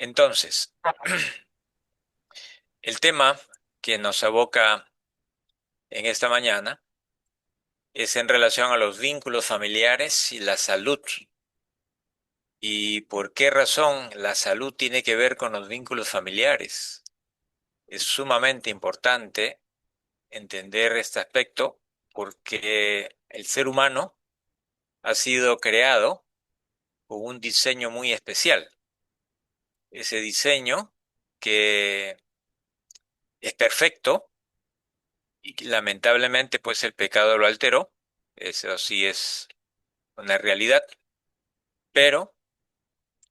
Entonces, el tema que nos aboca en esta mañana es en relación a los vínculos familiares y la salud. ¿Y por qué razón la salud tiene que ver con los vínculos familiares? Es sumamente importante entender este aspecto porque el ser humano ha sido creado con un diseño muy especial. Ese diseño que es perfecto y que lamentablemente pues el pecado lo alteró. Eso sí es una realidad, pero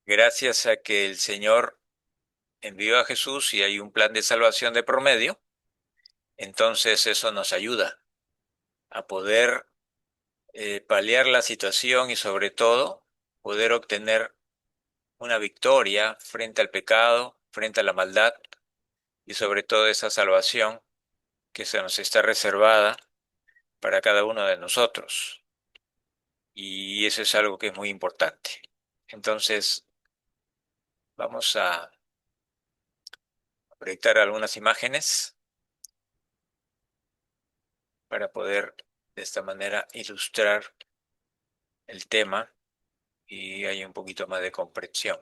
gracias a que el Señor envió a Jesús y hay un plan de salvación de promedio, entonces eso nos ayuda a poder paliar la situación y sobre todo poder obtener una victoria frente al pecado, frente a la maldad y sobre todo esa salvación que se nos está reservada para cada uno de nosotros. Y eso es algo que es muy importante. Entonces, vamos a proyectar algunas imágenes para poder de esta manera ilustrar el tema y hay un poquito más de comprensión.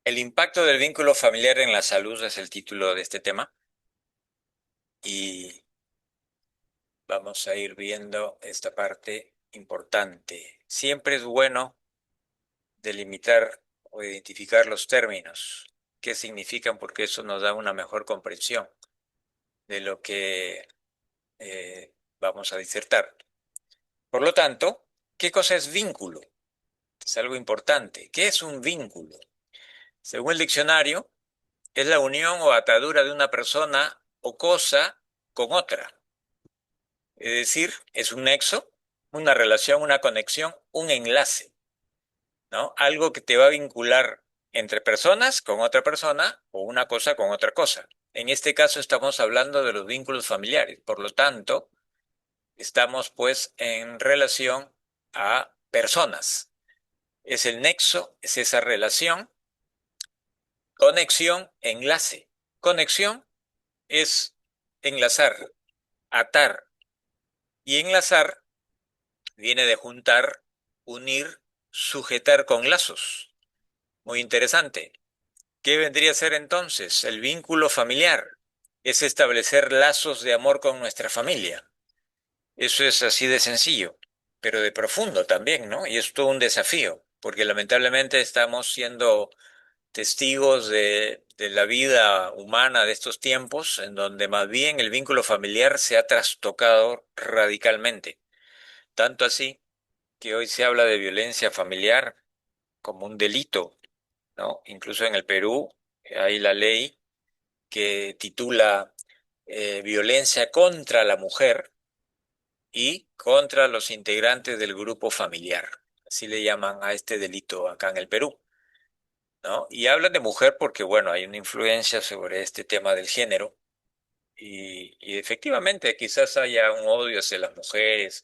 El impacto del vínculo familiar en la salud es el título de este tema y vamos a ir viendo esta parte importante. Siempre es bueno delimitar o identificar los términos, qué significan, porque eso nos da una mejor comprensión de lo que vamos a disertar. Por lo tanto, ¿qué cosa es vínculo? Es algo importante. ¿Qué es un vínculo? Según el diccionario, es la unión o atadura de una persona o cosa con otra. Es decir, es un nexo, una relación, una conexión, un enlace, ¿no? Algo que te va a vincular entre personas con otra persona o una cosa con otra cosa. En este caso estamos hablando de los vínculos familiares. Por lo tanto, estamos pues en relación a personas. Es el nexo, es esa relación, conexión, enlace. Conexión es enlazar, atar. Y enlazar viene de juntar, unir, sujetar con lazos. Muy interesante. ¿Qué vendría a ser entonces? El vínculo familiar. Es establecer lazos de amor con nuestra familia. Eso es así de sencillo, pero de profundo también, ¿no? Y es todo un desafío, porque lamentablemente estamos siendo testigos de la vida humana de estos tiempos, en donde más bien el vínculo familiar se ha trastocado radicalmente. Tanto así que hoy se habla de violencia familiar como un delito, ¿no? Incluso en el Perú hay la ley que titula violencia contra la mujer y contra los integrantes del grupo familiar. Así le llaman a este delito acá en el Perú, ¿no? Y hablan de mujer porque, bueno, hay una influencia sobre este tema del género y efectivamente quizás haya un odio hacia las mujeres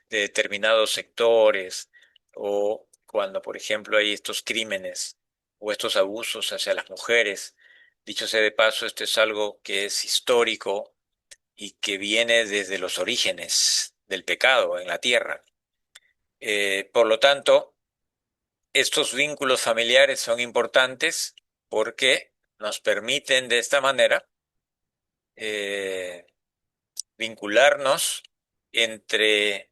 de determinados sectores o cuando, por ejemplo, hay estos crímenes o estos abusos hacia las mujeres. Dicho sea de paso, esto es algo que es histórico y que viene desde los orígenes del pecado en la tierra. Por lo tanto, estos vínculos familiares son importantes porque nos permiten de esta manera eh, vincularnos entre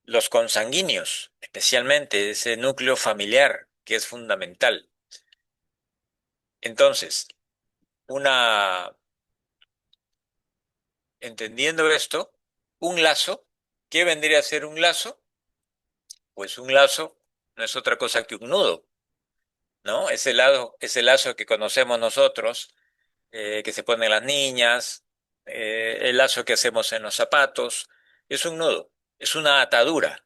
los consanguíneos, especialmente ese núcleo familiar que es fundamental. Entonces, una, entendiendo esto, un lazo, ¿qué vendría a ser un lazo? Pues un lazo no es otra cosa que un nudo, ¿no? Ese lazo que conocemos nosotros, que se ponen las niñas, el lazo que hacemos en los zapatos, es un nudo, es una atadura.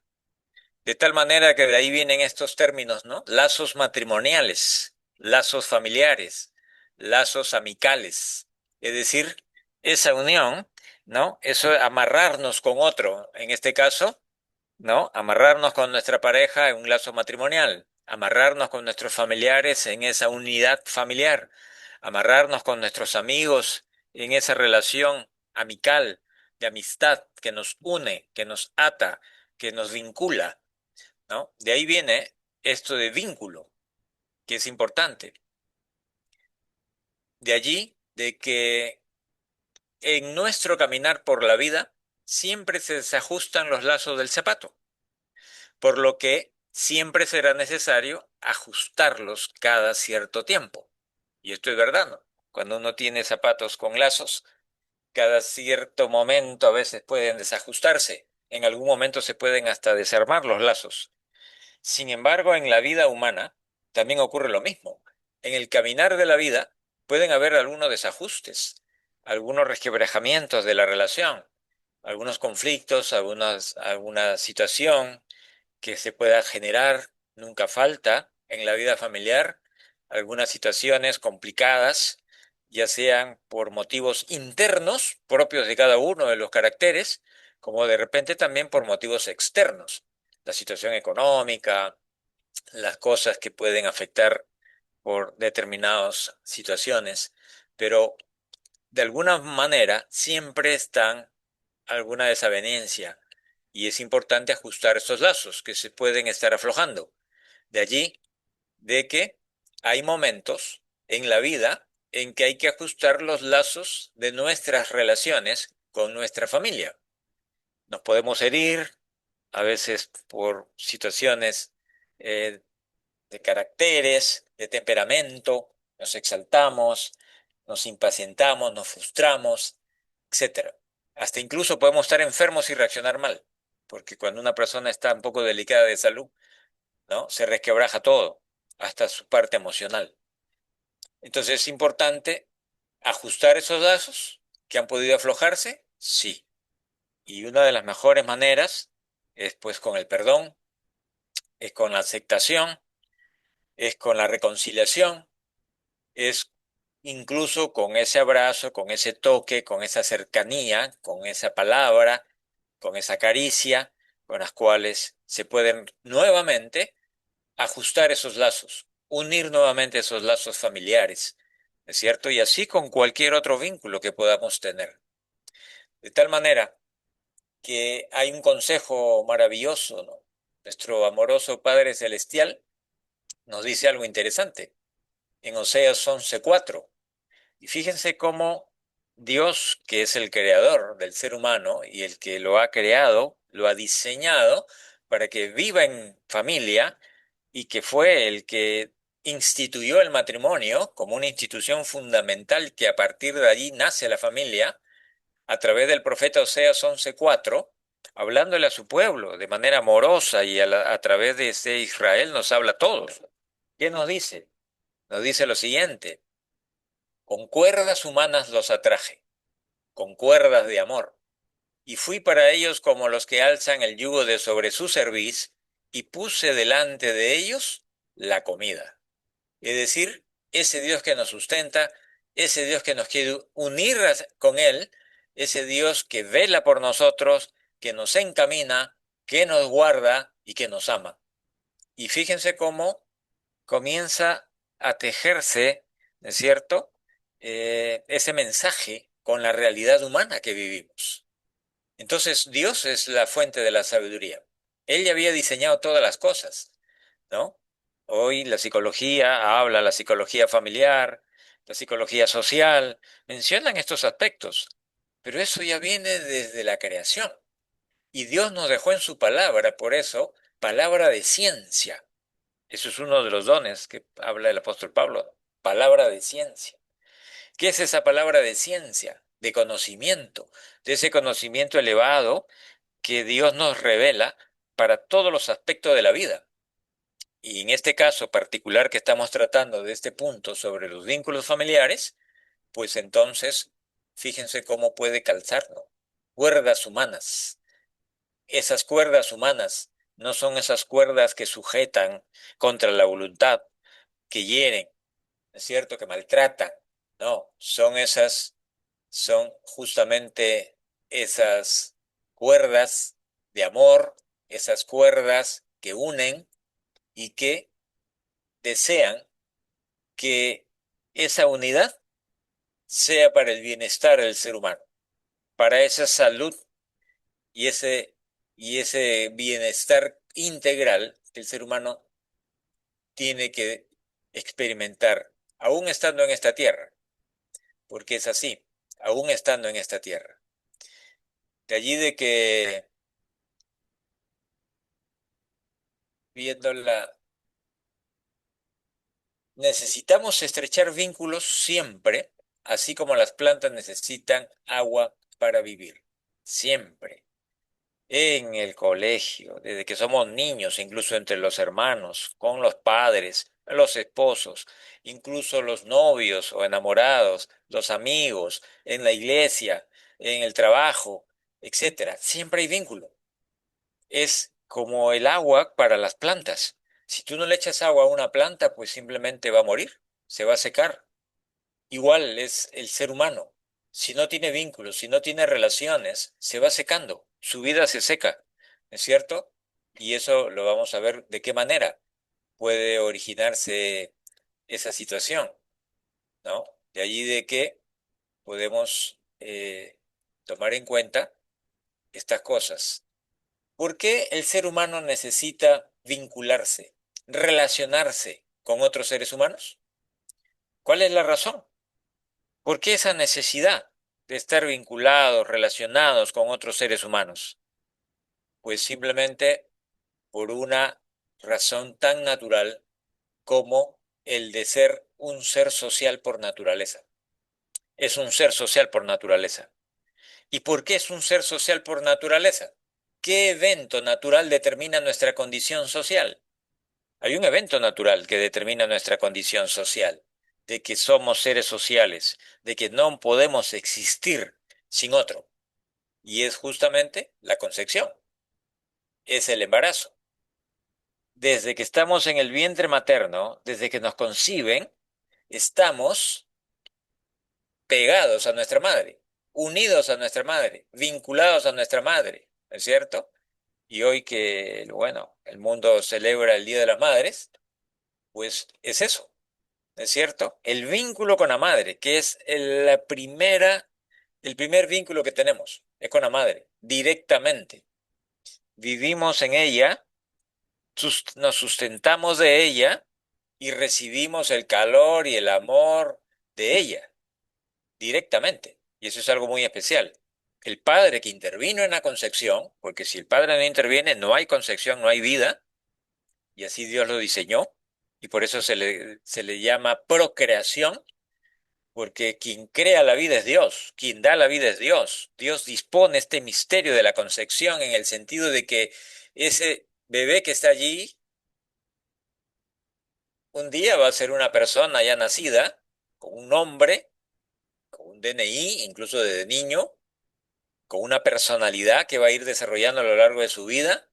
De tal manera que de ahí vienen estos términos, ¿no? Lazos matrimoniales, lazos familiares, lazos amicales. Es decir, esa unión, ¿no? Eso amarrarnos con otro, en este caso, ¿no? Amarrarnos con nuestra pareja en un lazo matrimonial, amarrarnos con nuestros familiares en esa unidad familiar, amarrarnos con nuestros amigos en esa relación amical, de amistad que nos une, que nos ata, que nos vincula, ¿no? De ahí viene esto de vínculo, que es importante. De allí, de que en nuestro caminar por la vida siempre se desajustan los lazos del zapato, por lo que siempre será necesario ajustarlos cada cierto tiempo. Y esto es verdad, ¿no? Cuando uno tiene zapatos con lazos, cada cierto momento a veces pueden desajustarse. En algún momento se pueden hasta desarmar los lazos. Sin embargo, en la vida humana también ocurre lo mismo. En el caminar de la vida pueden haber algunos desajustes, algunos resquebrajamientos de la relación, algunos conflictos, alguna situación que se pueda generar, nunca falta en la vida familiar, algunas situaciones complicadas, ya sean por motivos internos propios de cada uno de los caracteres, como de repente también por motivos externos, la situación económica, las cosas que pueden afectar por determinadas situaciones, pero de alguna manera siempre están alguna desavenencia y es importante ajustar estos lazos que se pueden estar aflojando. De allí de que hay momentos en la vida en que hay que ajustar los lazos de nuestras relaciones con nuestra familia. Nos podemos herir, a veces por situaciones eh, de caracteres, de temperamento, nos exaltamos, nos impacientamos, nos frustramos, etcétera. Hasta incluso podemos estar enfermos y reaccionar mal, porque cuando una persona está un poco delicada de salud, ¿no? Se resquebraja todo, hasta su parte emocional. Entonces es importante ajustar esos lazos que han podido aflojarse, sí. Y una de las mejores maneras es pues con el perdón, es con la aceptación, es con la reconciliación, es incluso con ese abrazo, con ese toque, con esa cercanía, con esa palabra, con esa caricia, con las cuales se pueden nuevamente ajustar esos lazos, unir nuevamente esos lazos familiares, ¿es cierto? Y así con cualquier otro vínculo que podamos tener. De tal manera que hay un consejo maravilloso, ¿no? Nuestro amoroso Padre Celestial nos dice algo interesante en Oseas 11:4. Y fíjense cómo Dios, que es el creador del ser humano y el que lo ha creado, lo ha diseñado para que viva en familia y que fue el que instituyó el matrimonio como una institución fundamental que a partir de allí nace la familia, a través del profeta Oseas 11:4, hablándole a su pueblo de manera amorosa y a través de ese Israel nos habla a todos. ¿Qué nos dice? Nos dice lo siguiente: con cuerdas humanas los atraje, con cuerdas de amor, y fui para ellos como los que alzan el yugo de sobre su cerviz, y puse delante de ellos la comida. Es decir, ese Dios que nos sustenta, ese Dios que nos quiere unir con Él, ese Dios que vela por nosotros, que nos encamina, que nos guarda y que nos ama. Y fíjense cómo comienza a tejerse, ¿no es cierto?, ese mensaje con la realidad humana que vivimos. Entonces, Dios es la fuente de la sabiduría. Él ya había diseñado todas las cosas, ¿no? Hoy la psicología habla, la psicología familiar, la psicología social, mencionan estos aspectos, pero eso ya viene desde la creación. Y Dios nos dejó en su palabra, por eso, palabra de ciencia. Eso es uno de los dones que habla el apóstol Pablo, palabra de ciencia. ¿Qué es esa palabra de ciencia? De conocimiento, de ese conocimiento elevado que Dios nos revela para todos los aspectos de la vida. Y en este caso particular que estamos tratando de este punto sobre los vínculos familiares, pues entonces fíjense cómo puede calzarnos. Cuerdas humanas. Esas cuerdas humanas no son esas cuerdas que sujetan contra la voluntad, que hieren, ¿no es cierto?, que maltratan. No, son justamente esas cuerdas de amor, esas cuerdas que unen y que desean que esa unidad sea para el bienestar del ser humano, para esa salud y ese bienestar integral que el ser humano tiene que experimentar, aún estando en esta tierra, porque es así, aún estando en esta tierra. De allí de que viéndola, necesitamos estrechar vínculos siempre, así como las plantas necesitan agua para vivir, siempre. En el colegio, desde que somos niños, incluso entre los hermanos, con los padres, los esposos, incluso los novios o enamorados, los amigos, en la iglesia, en el trabajo, etcétera. Siempre hay vínculo. Es como el agua para las plantas. Si tú no le echas agua a una planta, pues simplemente va a morir, se va a secar. Igual es el ser humano. Si no tiene vínculos, si no tiene relaciones, se va secando, su vida se seca, ¿es cierto? Y eso lo vamos a ver de qué manera puede originarse esa situación, ¿no? De allí de que podemos tomar en cuenta estas cosas. ¿Por qué el ser humano necesita vincularse, relacionarse con otros seres humanos? ¿Cuál es la razón? ¿Por qué esa necesidad de estar vinculados, relacionados con otros seres humanos? Pues simplemente por una razón tan natural como el de ser un ser social por naturaleza. Es un ser social por naturaleza. ¿Y por qué es un ser social por naturaleza? ¿Qué evento natural determina nuestra condición social? Hay un evento natural que determina nuestra condición social, de que somos seres sociales, de que no podemos existir sin otro. Y es justamente la concepción, es el embarazo. Desde que estamos en el vientre materno, desde que nos conciben, estamos pegados a nuestra madre, unidos a nuestra madre, vinculados a nuestra madre, ¿no es cierto? Y hoy que, bueno, el mundo celebra el Día de las Madres, pues es eso. ¿No es cierto? El vínculo con la madre, que es el primer vínculo que tenemos, es con la madre, directamente. Vivimos en ella, nos sustentamos de ella y recibimos el calor y el amor de ella, directamente. Y eso es algo muy especial. El padre que intervino en la concepción, porque si el padre no interviene, no hay concepción, no hay vida, y así Dios lo diseñó, y por eso se le llama procreación. Porque quien crea la vida es Dios, quien da la vida es Dios. Dios dispone este misterio de la concepción en el sentido de que ese bebé que está allí un día va a ser una persona ya nacida, con un nombre, con un DNI, incluso desde niño, con una personalidad que va a ir desarrollando a lo largo de su vida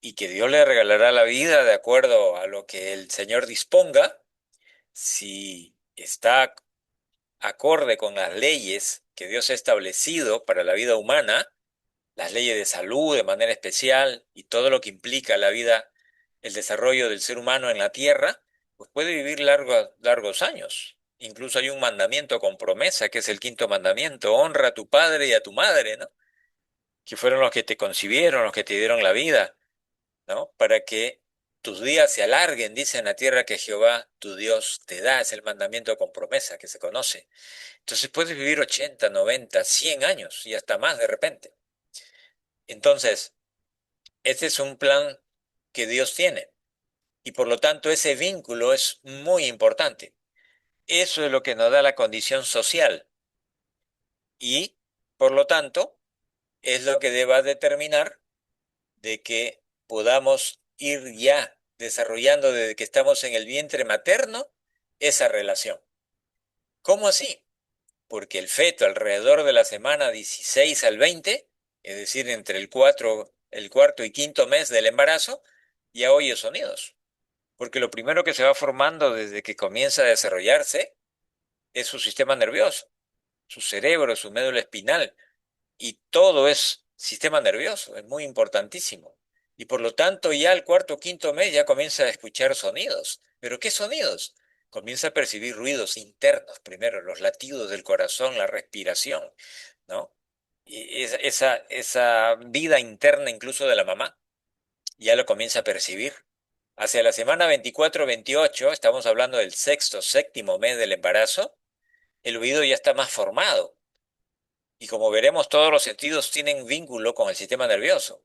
y que Dios le regalará la vida de acuerdo a lo que el Señor disponga, si está acorde con las leyes que Dios ha establecido para la vida humana, las leyes de salud de manera especial y todo lo que implica la vida, el desarrollo del ser humano en la tierra, pues puede vivir largos años. Incluso hay un mandamiento con promesa, que es el quinto mandamiento: honra a tu padre y a tu madre, ¿no? Que fueron los que te concibieron, los que te dieron la vida, ¿no? Para que tus días se alarguen, dice en la tierra que Jehová, tu Dios, te da. Es el mandamiento con promesa que se conoce. Entonces puedes vivir 80, 90, 100 años y hasta más de repente. Entonces, este es un plan que Dios tiene y por lo tanto ese vínculo es muy importante. Eso es lo que nos da la condición social y por lo tanto es lo que va a determinar de que podamos ir ya desarrollando desde que estamos en el vientre materno esa relación. ¿Cómo así? Porque el feto alrededor de la semana 16 al 20, es decir, entre el cuarto y quinto mes del embarazo, ya oye sonidos. Porque lo primero que se va formando desde que comienza a desarrollarse es su sistema nervioso, su cerebro, su médula espinal, y todo es sistema nervioso, es muy importantísimo. Y por lo tanto ya al cuarto o quinto mes ya comienza a escuchar sonidos. ¿Pero qué sonidos? Comienza a percibir ruidos internos, primero los latidos del corazón, la respiración, ¿no? Y esa vida interna incluso de la mamá, ya lo comienza a percibir. Hacia la semana 24-28, estamos hablando del sexto, séptimo mes del embarazo, el oído ya está más formado. Y como veremos, todos los sentidos tienen vínculo con el sistema nervioso.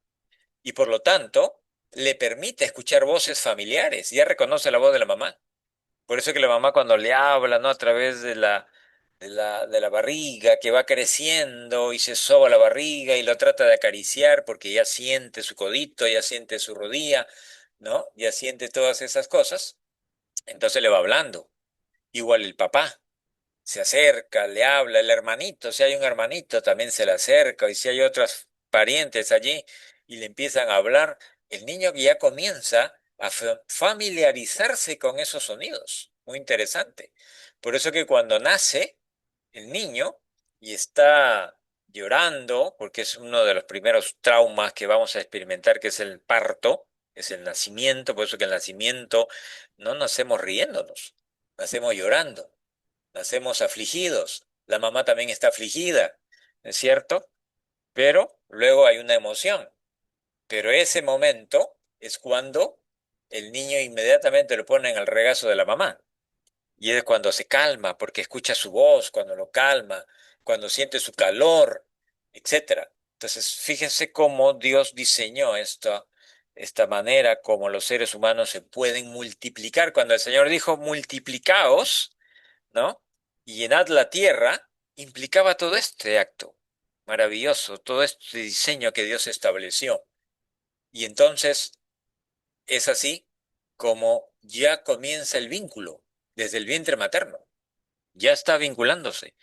Y por lo tanto, le permite escuchar voces familiares. Ya reconoce la voz de la mamá. Por eso que la mamá cuando le habla, ¿no? A través de la barriga, que va creciendo y se soba la barriga y lo trata de acariciar porque ya siente su codito, ya siente su rodilla, ¿no? Ya siente todas esas cosas. Entonces le va hablando. Igual el papá se acerca, le habla, el hermanito, si hay un hermanito también se le acerca, y si hay otros parientes allí y le empiezan a hablar, el niño ya comienza a familiarizarse con esos sonidos. Muy interesante. Por eso que cuando nace el niño y está llorando, porque es uno de los primeros traumas que vamos a experimentar, que es el parto, es el nacimiento, por eso que el nacimiento no nacemos riéndonos, nacemos llorando. Nacemos afligidos, la mamá también está afligida, ¿es cierto? Pero luego hay una emoción. Pero ese momento es cuando el niño inmediatamente lo pone en el regazo de la mamá. Y es cuando se calma, porque escucha su voz, cuando lo calma, cuando siente su calor, etcétera. Entonces, fíjense cómo Dios diseñó esta manera como los seres humanos se pueden multiplicar. Cuando el Señor dijo, multiplicaos, ¿no? Y llenad la tierra implicaba todo este acto maravilloso, todo este diseño que Dios estableció. Y entonces es así como ya comienza el vínculo desde el vientre materno. Ya está vinculándose.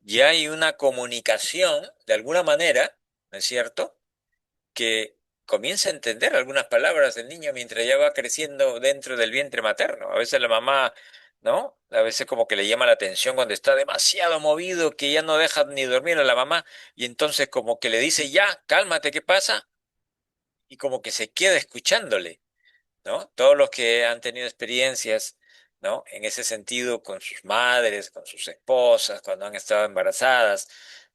Ya hay una comunicación, de alguna manera, ¿no es cierto? Que comienza a entender algunas palabras del niño mientras ya va creciendo dentro del vientre materno. A veces la mamá, ¿no? A veces como que le llama la atención cuando está demasiado movido que ya no deja ni dormir a la mamá y entonces como que le dice, ya, cálmate, ¿qué pasa? Y como que se queda escuchándole, ¿no? Todos los que han tenido experiencias, ¿no? En ese sentido con sus madres, con sus esposas, cuando han estado embarazadas,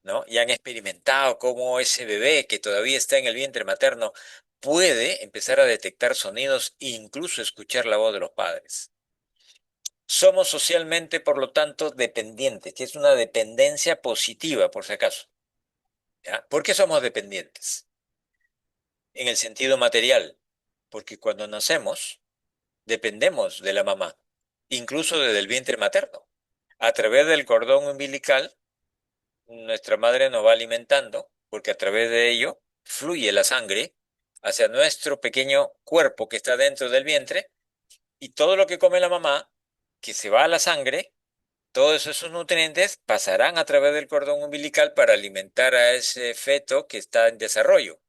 ¿no? Y han experimentado cómo ese bebé que todavía está en el vientre materno puede empezar a detectar sonidos e incluso escuchar la voz de los padres. Somos socialmente, por lo tanto, dependientes, que es una dependencia positiva, por si acaso. ¿Ya? ¿Por qué somos dependientes? En el sentido material, porque cuando nacemos, dependemos de la mamá, incluso desde el vientre materno. A través del cordón umbilical, nuestra madre nos va alimentando, porque a través de ello fluye la sangre hacia nuestro pequeño cuerpo que está dentro del vientre, y todo lo que come la mamá, que se va a la sangre, todos esos nutrientes pasarán a través del cordón umbilical para alimentar a ese feto que está en desarrollo.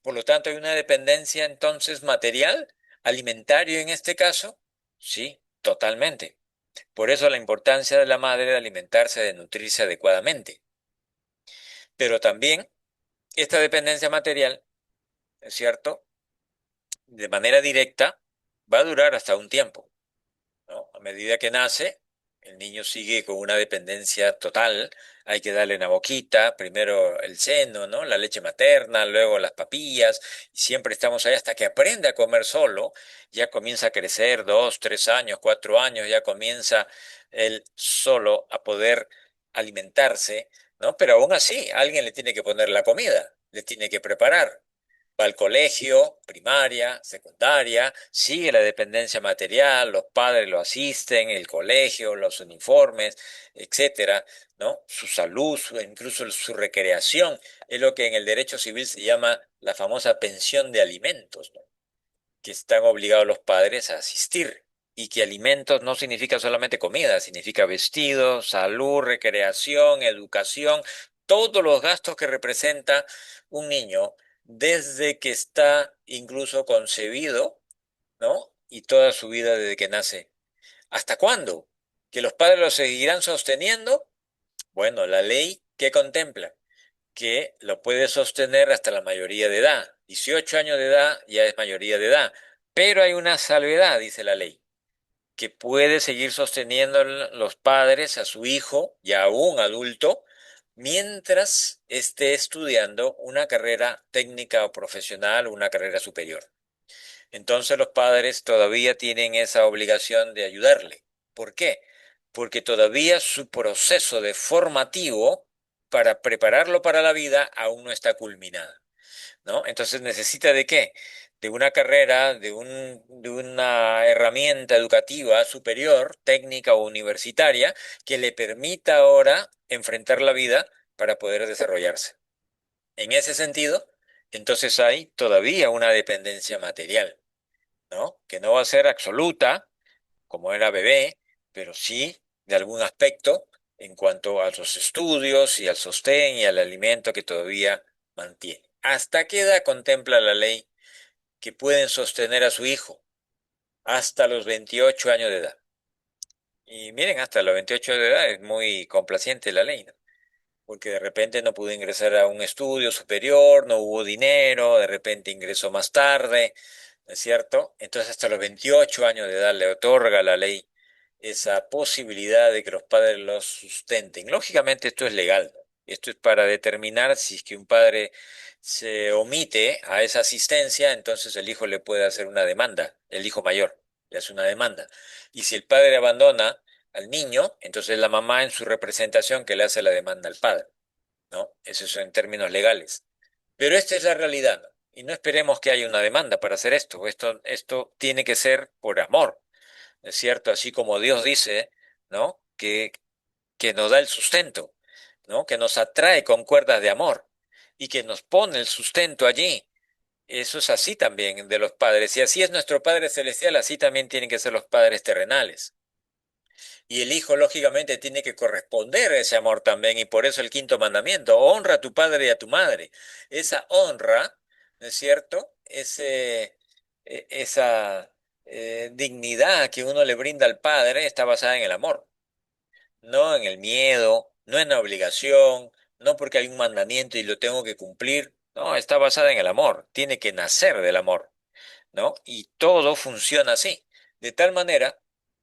Por lo tanto, hay una dependencia entonces material, alimentario en este caso, sí, totalmente. Por eso la importancia de la madre de alimentarse, de nutrirse adecuadamente. Pero también esta dependencia material, ¿es cierto? De manera directa, va a durar hasta un tiempo, ¿no? A medida que nace, el niño sigue con una dependencia total. Hay que darle una boquita, primero el seno, ¿no? La leche materna, luego las papillas, y siempre estamos ahí hasta que aprende a comer solo. Ya comienza a crecer 2, 3 años, 4 años, ya comienza él solo a poder alimentarse, ¿no? Pero aún así, alguien le tiene que poner la comida, le tiene que preparar. Va al colegio, primaria, secundaria, sigue la dependencia material, los padres lo asisten, el colegio, los uniformes, etcétera, ¿no? Su salud, incluso su recreación, es lo que en el derecho civil se llama la famosa pensión de alimentos, ¿no? Que están obligados los padres a asistir. Y que alimentos no significa solamente comida, significa vestido, salud, recreación, educación, todos los gastos que representa un niño desde que está incluso concebido, ¿no? Y toda su vida desde que nace. ¿Hasta cuándo? ¿Que los padres lo seguirán sosteniendo? Bueno, la ley, ¿qué contempla? Que lo puede sostener hasta la mayoría de edad. 18 años de edad ya es mayoría de edad. Pero hay una salvedad, dice la ley, que puede seguir sosteniendo los padres a su hijo, ya un adulto, mientras esté estudiando una carrera técnica o profesional o una carrera superior. Entonces los padres todavía tienen esa obligación de ayudarle. ¿Por qué? Porque todavía su proceso de formativo para prepararlo para la vida aún no está culminado, ¿no? Entonces necesita de qué? De una carrera, de una herramienta educativa superior, técnica o universitaria, que le permita ahora enfrentar la vida para poder desarrollarse. En ese sentido, entonces hay todavía una dependencia material, ¿no? Que no va a ser absoluta, como era bebé, pero sí de algún aspecto en cuanto a los estudios y al sostén y al alimento que todavía mantiene. ¿Hasta qué edad contempla la ley que pueden sostener a su hijo? Hasta los 28 años de edad. Y miren, hasta los 28 de edad es muy complaciente la ley, ¿no? Porque de repente no pudo ingresar a un estudio superior, no hubo dinero, de repente ingresó más tarde, ¿no es cierto? Entonces hasta los 28 años de edad le otorga la ley esa posibilidad de que los padres los sustenten. Lógicamente esto es legal, ¿no? Esto es para determinar si es que un padre se omite a esa asistencia, entonces el hijo le puede hacer una demanda, el hijo mayor le hace una demanda. Y si el padre abandona al niño, entonces la mamá en su representación que le hace la demanda al padre, ¿no? Eso es en términos legales. Pero esta es la realidad, ¿no? Y no esperemos que haya una demanda para hacer esto. Esto tiene que ser por amor, ¿no es cierto? Así como Dios dice, ¿no? Que nos da el sustento, ¿no? Que nos atrae con cuerdas de amor y que nos pone el sustento allí. Eso es así también de los padres. Y así es nuestro Padre Celestial, así también tienen que ser los padres terrenales. Y el hijo, lógicamente, tiene que corresponder a ese amor también, y por eso el quinto mandamiento, honra a tu padre y a tu madre. Esa honra, ¿no es cierto? Esa dignidad que uno le brinda al padre está basada en el amor, no en el miedo, no en la obligación, no porque hay un mandamiento y lo tengo que cumplir. No, está basada en el amor, tiene que nacer del amor, ¿no? Y todo funciona así, de tal manera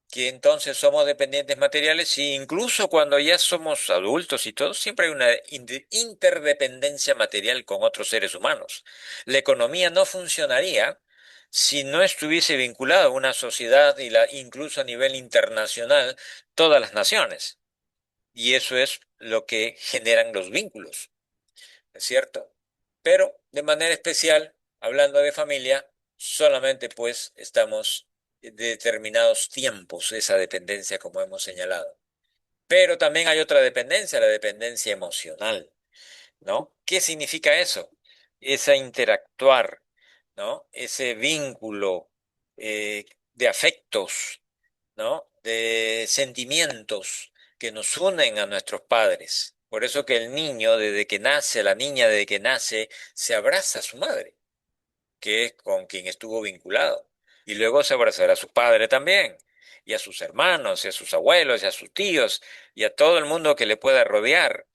que entonces somos dependientes materiales y incluso cuando ya somos adultos y todo, siempre hay una interdependencia material con otros seres humanos. La economía no funcionaría si no estuviese vinculada a una sociedad y incluso a nivel internacional, todas las naciones. Y eso es lo que generan los vínculos, ¿es cierto? Pero de manera especial, hablando de familia, solamente pues estamos de determinados tiempos esa dependencia como hemos señalado. Pero también hay otra dependencia, la dependencia emocional, ¿no? ¿Qué significa eso? Esa interactuar, ¿no? Ese vínculo eh, de afectos, ¿no? De sentimientos que nos unen a nuestros padres. Por eso que el niño, desde que nace, la niña, desde que nace, se abraza a su madre, que es con quien estuvo vinculado. Y luego se abrazará a su padre también, y a sus hermanos, y a sus abuelos, y a sus tíos, y a todo el mundo que le pueda rodear,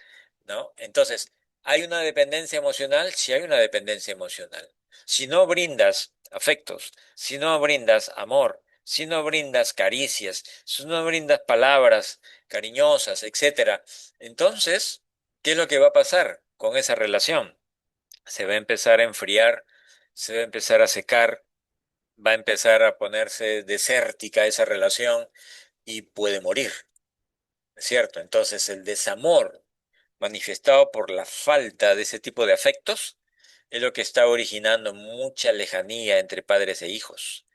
¿no? Entonces, ¿hay una dependencia emocional? Sí hay una dependencia emocional. Si no brindas afectos, si no brindas amor, si no brindas caricias, si no brindas palabras cariñosas, etcétera, entonces, ¿qué es lo que va a pasar con esa relación? Se va a empezar a enfriar, se va a empezar a secar, va a empezar a ponerse desértica esa relación y puede morir, ¿cierto? Entonces el desamor manifestado por la falta de ese tipo de afectos es lo que está originando mucha lejanía entre padres e hijos,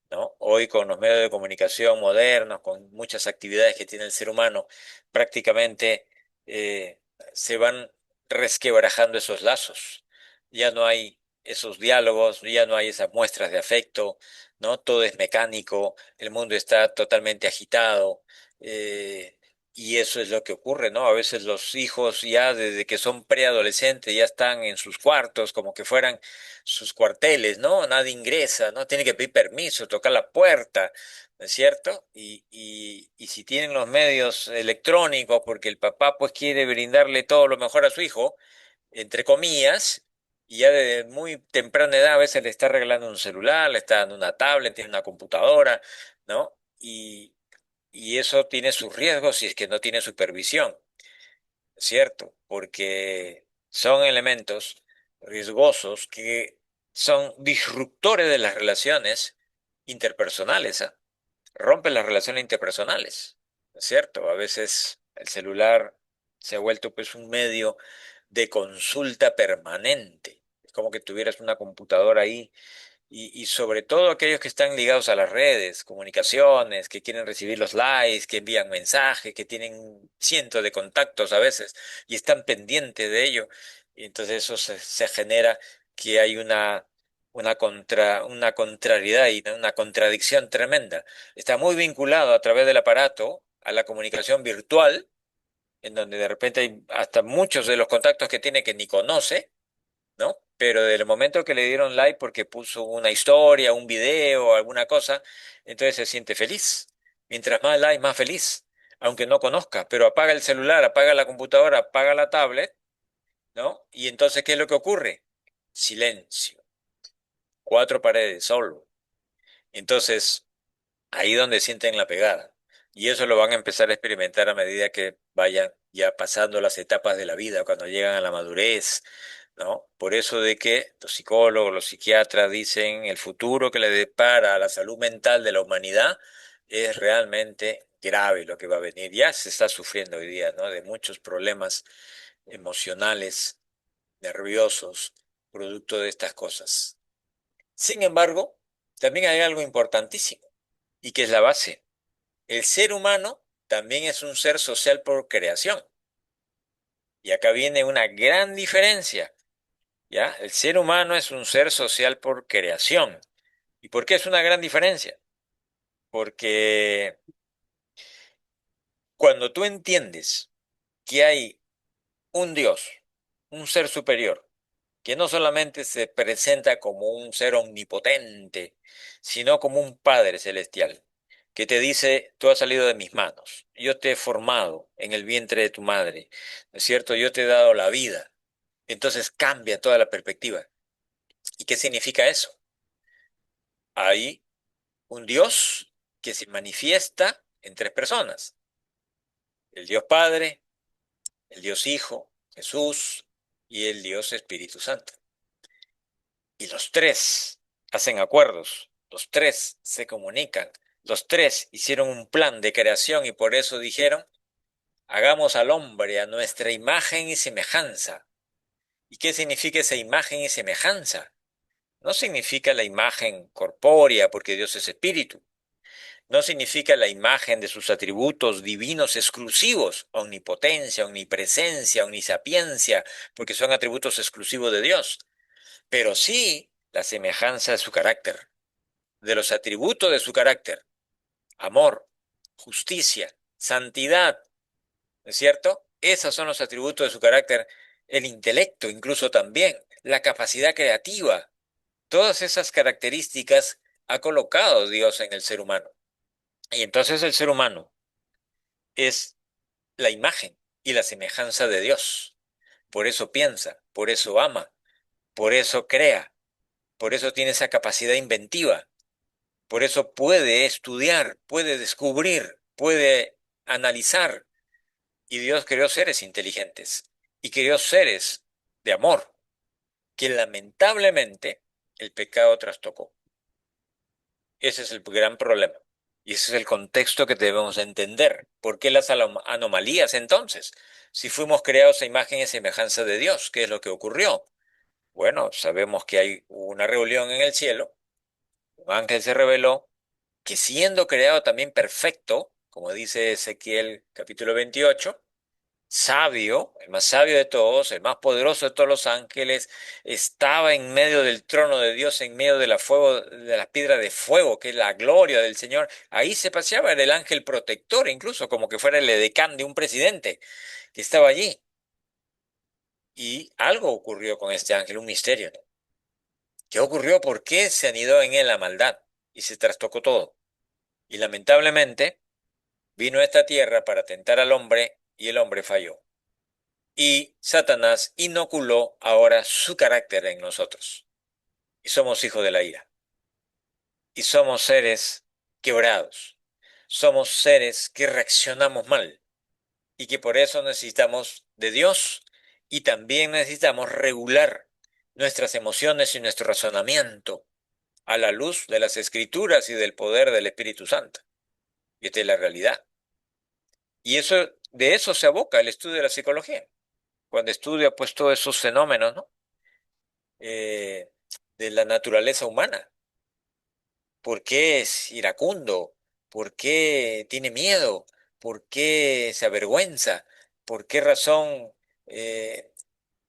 ¿no? Hoy con los medios de comunicación modernos, con muchas actividades que tiene el ser humano, prácticamente eh, se van resquebrajando esos lazos. Ya no hay esos diálogos, ya no hay esas muestras de afecto, ¿no? Todo es mecánico, el mundo está totalmente agitado. eh, Y eso es lo que ocurre, ¿no? A veces los hijos ya desde que son preadolescentes ya están en sus cuartos como que fueran sus cuarteles, ¿no? Nadie ingresa, ¿no? Tiene que pedir permiso, tocar la puerta, ¿no es cierto? Y si tienen los medios electrónicos, porque el papá pues quiere brindarle todo lo mejor a su hijo, entre comillas, y ya de muy temprana edad a veces le está regalando un celular, le está dando una tablet, tiene una computadora, ¿no? Y eso tiene sus riesgos si es que no tiene supervisión, ¿cierto? Porque son elementos riesgosos que son disruptores de las relaciones interpersonales, ¿ah? Rompen las relaciones interpersonales, ¿no es cierto? A veces el celular se ha vuelto pues un medio de consulta permanente. Es como que tuvieras una computadora ahí y sobre todo aquellos que están ligados a las redes, comunicaciones, que quieren recibir los likes, que envían mensajes, que tienen cientos de contactos a veces y están pendientes de ello. Y entonces eso se genera que hay una contrariedad y una contradicción tremenda. Está muy vinculado a través del aparato a la comunicación virtual, en donde de repente hay hasta muchos de los contactos que tiene que ni conoce, ¿no? Pero del momento que le dieron like porque puso una historia, un video, alguna cosa, entonces se siente feliz. Mientras más like, más feliz, aunque no conozca, pero apaga el celular, apaga la computadora, apaga la tablet, ¿no? Y entonces, ¿qué es lo que ocurre? Silencio, cuatro paredes, solo. Entonces, ahí donde sienten la pegada. Y eso lo van a empezar a experimentar a medida que vayan ya pasando las etapas de la vida, cuando llegan a la madurez, ¿no? Por eso de que los psicólogos, los psiquiatras dicen el futuro que le depara a la salud mental de la humanidad es realmente grave lo que va a venir. Ya se está sufriendo hoy día, ¿no? De muchos problemas emocionales, nerviosos, producto de estas cosas. Sin embargo, también hay algo importantísimo y que es la base. El ser humano también es un ser social por creación. Y acá viene una gran diferencia, ¿ya? El ser humano es un ser social por creación. ¿Y por qué es una gran diferencia? Porque cuando tú entiendes que hay un Dios, un ser superior, que no solamente se presenta como un ser omnipotente, sino como un Padre celestial, que te dice, tú has salido de mis manos, yo te he formado en el vientre de tu madre, ¿no es cierto? Yo te he dado la vida. Entonces cambia toda la perspectiva. ¿Y qué significa eso? Hay un Dios que se manifiesta en tres personas, el Dios Padre, el Dios Hijo, Jesús, y el Dios Espíritu Santo. Y los tres hacen acuerdos, los tres se comunican, los tres hicieron un plan de creación y por eso dijeron, hagamos al hombre a nuestra imagen y semejanza. ¿Y qué significa esa imagen y semejanza? No significa la imagen corpórea, porque Dios es espíritu. No significa la imagen de sus atributos divinos exclusivos, omnipotencia, omnipresencia, omnisapiencia, porque son atributos exclusivos de Dios, pero sí la semejanza de su carácter, de los atributos de su carácter, amor, justicia, santidad, ¿no es cierto? Esos son los atributos de su carácter, el intelecto incluso también, la capacidad creativa, todas esas características ha colocado Dios en el ser humano. Y entonces el ser humano es la imagen y la semejanza de Dios. Por eso piensa, por eso ama, por eso crea, por eso tiene esa capacidad inventiva, por eso puede estudiar, puede descubrir, puede analizar. Y Dios creó seres inteligentes y creó seres de amor, que lamentablemente el pecado trastocó. Ese es el gran problema. Y ese es el contexto que debemos entender. ¿Por qué las anomalías entonces? Si fuimos creados a imagen y semejanza de Dios, ¿qué es lo que ocurrió? Bueno, sabemos que hay una reunión en el cielo, un ángel se reveló, que siendo creado también perfecto, como dice Ezequiel capítulo 28, sabio, el más sabio de todos, el más poderoso de todos los ángeles, estaba en medio del trono de Dios, en medio de la fuego, de la piedra de fuego, que es la gloria del Señor. Ahí se paseaba, era el ángel protector, incluso como que fuera el edecán de un presidente que estaba allí. Y algo ocurrió con este ángel, un misterio, ¿no? ¿Qué ocurrió? ¿Por qué se anidó en él la maldad y se trastocó todo? Y lamentablemente vino a esta tierra para tentar al hombre y el hombre falló. Y Satanás inoculó ahora su carácter en nosotros. Y somos hijos de la ira. Y somos seres quebrados. Somos seres que reaccionamos mal y que por eso necesitamos de Dios y también necesitamos regular nuestras emociones y nuestro razonamiento a la luz de las Escrituras y del poder del Espíritu Santo. Y esta es la realidad. Y eso, de eso se aboca el estudio de la psicología, cuando estudia pues todos esos fenómenos, ¿no? eh, de la naturaleza humana. ¿Por qué es iracundo? ¿Por qué tiene miedo? ¿Por qué se avergüenza? ¿Por qué razón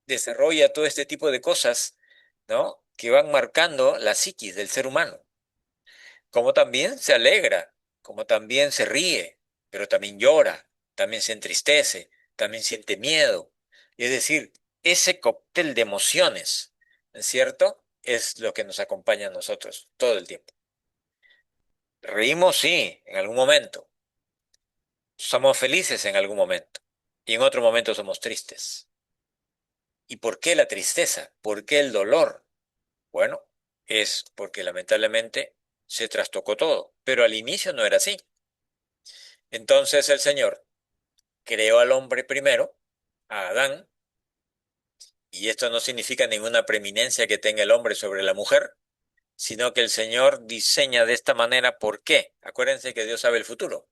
desarrolla todo este tipo de cosas, ¿no? Que van marcando la psiquis del ser humano? Como también se alegra, como también se ríe, pero también llora, también se entristece, también siente miedo. Es decir, ese cóctel de emociones, ¿no es cierto? Es lo que nos acompaña a nosotros todo el tiempo. Reímos, sí, en algún momento. Somos felices en algún momento. Y en otro momento somos tristes. ¿Y por qué la tristeza? ¿Por qué el dolor? Bueno, es porque lamentablemente se trastocó todo. Pero al inicio no era así. Entonces el Señor creó al hombre primero, a Adán, y esto no significa ninguna preeminencia que tenga el hombre sobre la mujer, sino que el Señor diseña de esta manera. ¿Por qué? Acuérdense que Dios sabe el futuro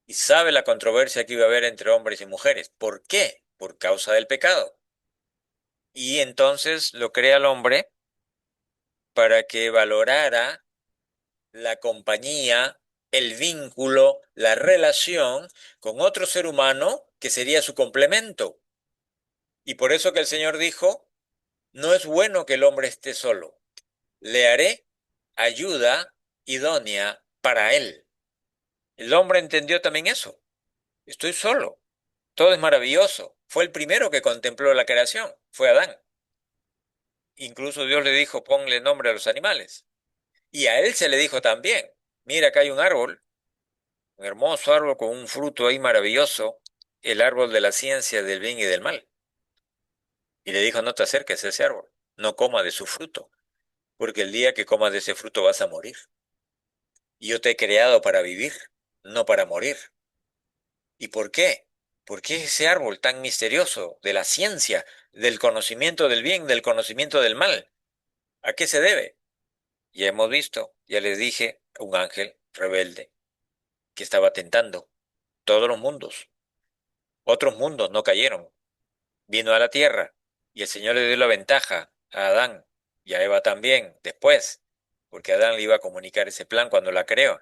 y sabe la controversia que iba a haber entre hombres y mujeres. ¿Por qué? Por causa del pecado. Y entonces lo crea al hombre para que valorara la compañía, el vínculo, la relación con otro ser humano que sería su complemento. Y por eso que el Señor dijo, no es bueno que el hombre esté solo. Le haré ayuda idónea para él. El hombre entendió también eso. Estoy solo. Todo es maravilloso. Fue el primero que contempló la creación. Fue Adán. Incluso Dios le dijo, ponle nombre a los animales. Y a él se le dijo también, mira, acá hay un árbol, un hermoso árbol con un fruto ahí maravilloso, el árbol de la ciencia del bien y del mal. Y le dijo, no te acerques a ese árbol, no coma de su fruto, porque el día que comas de ese fruto vas a morir. Y yo te he creado para vivir, no para morir. ¿Y por qué? ¿Por qué ese árbol tan misterioso de la ciencia, del conocimiento del bien, del conocimiento del mal? ¿A qué se debe? Ya hemos visto, ya les dije, un ángel rebelde que estaba tentando todos los mundos. Otros mundos no cayeron. Vino a la tierra y el Señor le dio la ventaja a Adán y a Eva también después, porque Adán le iba a comunicar ese plan cuando la creó.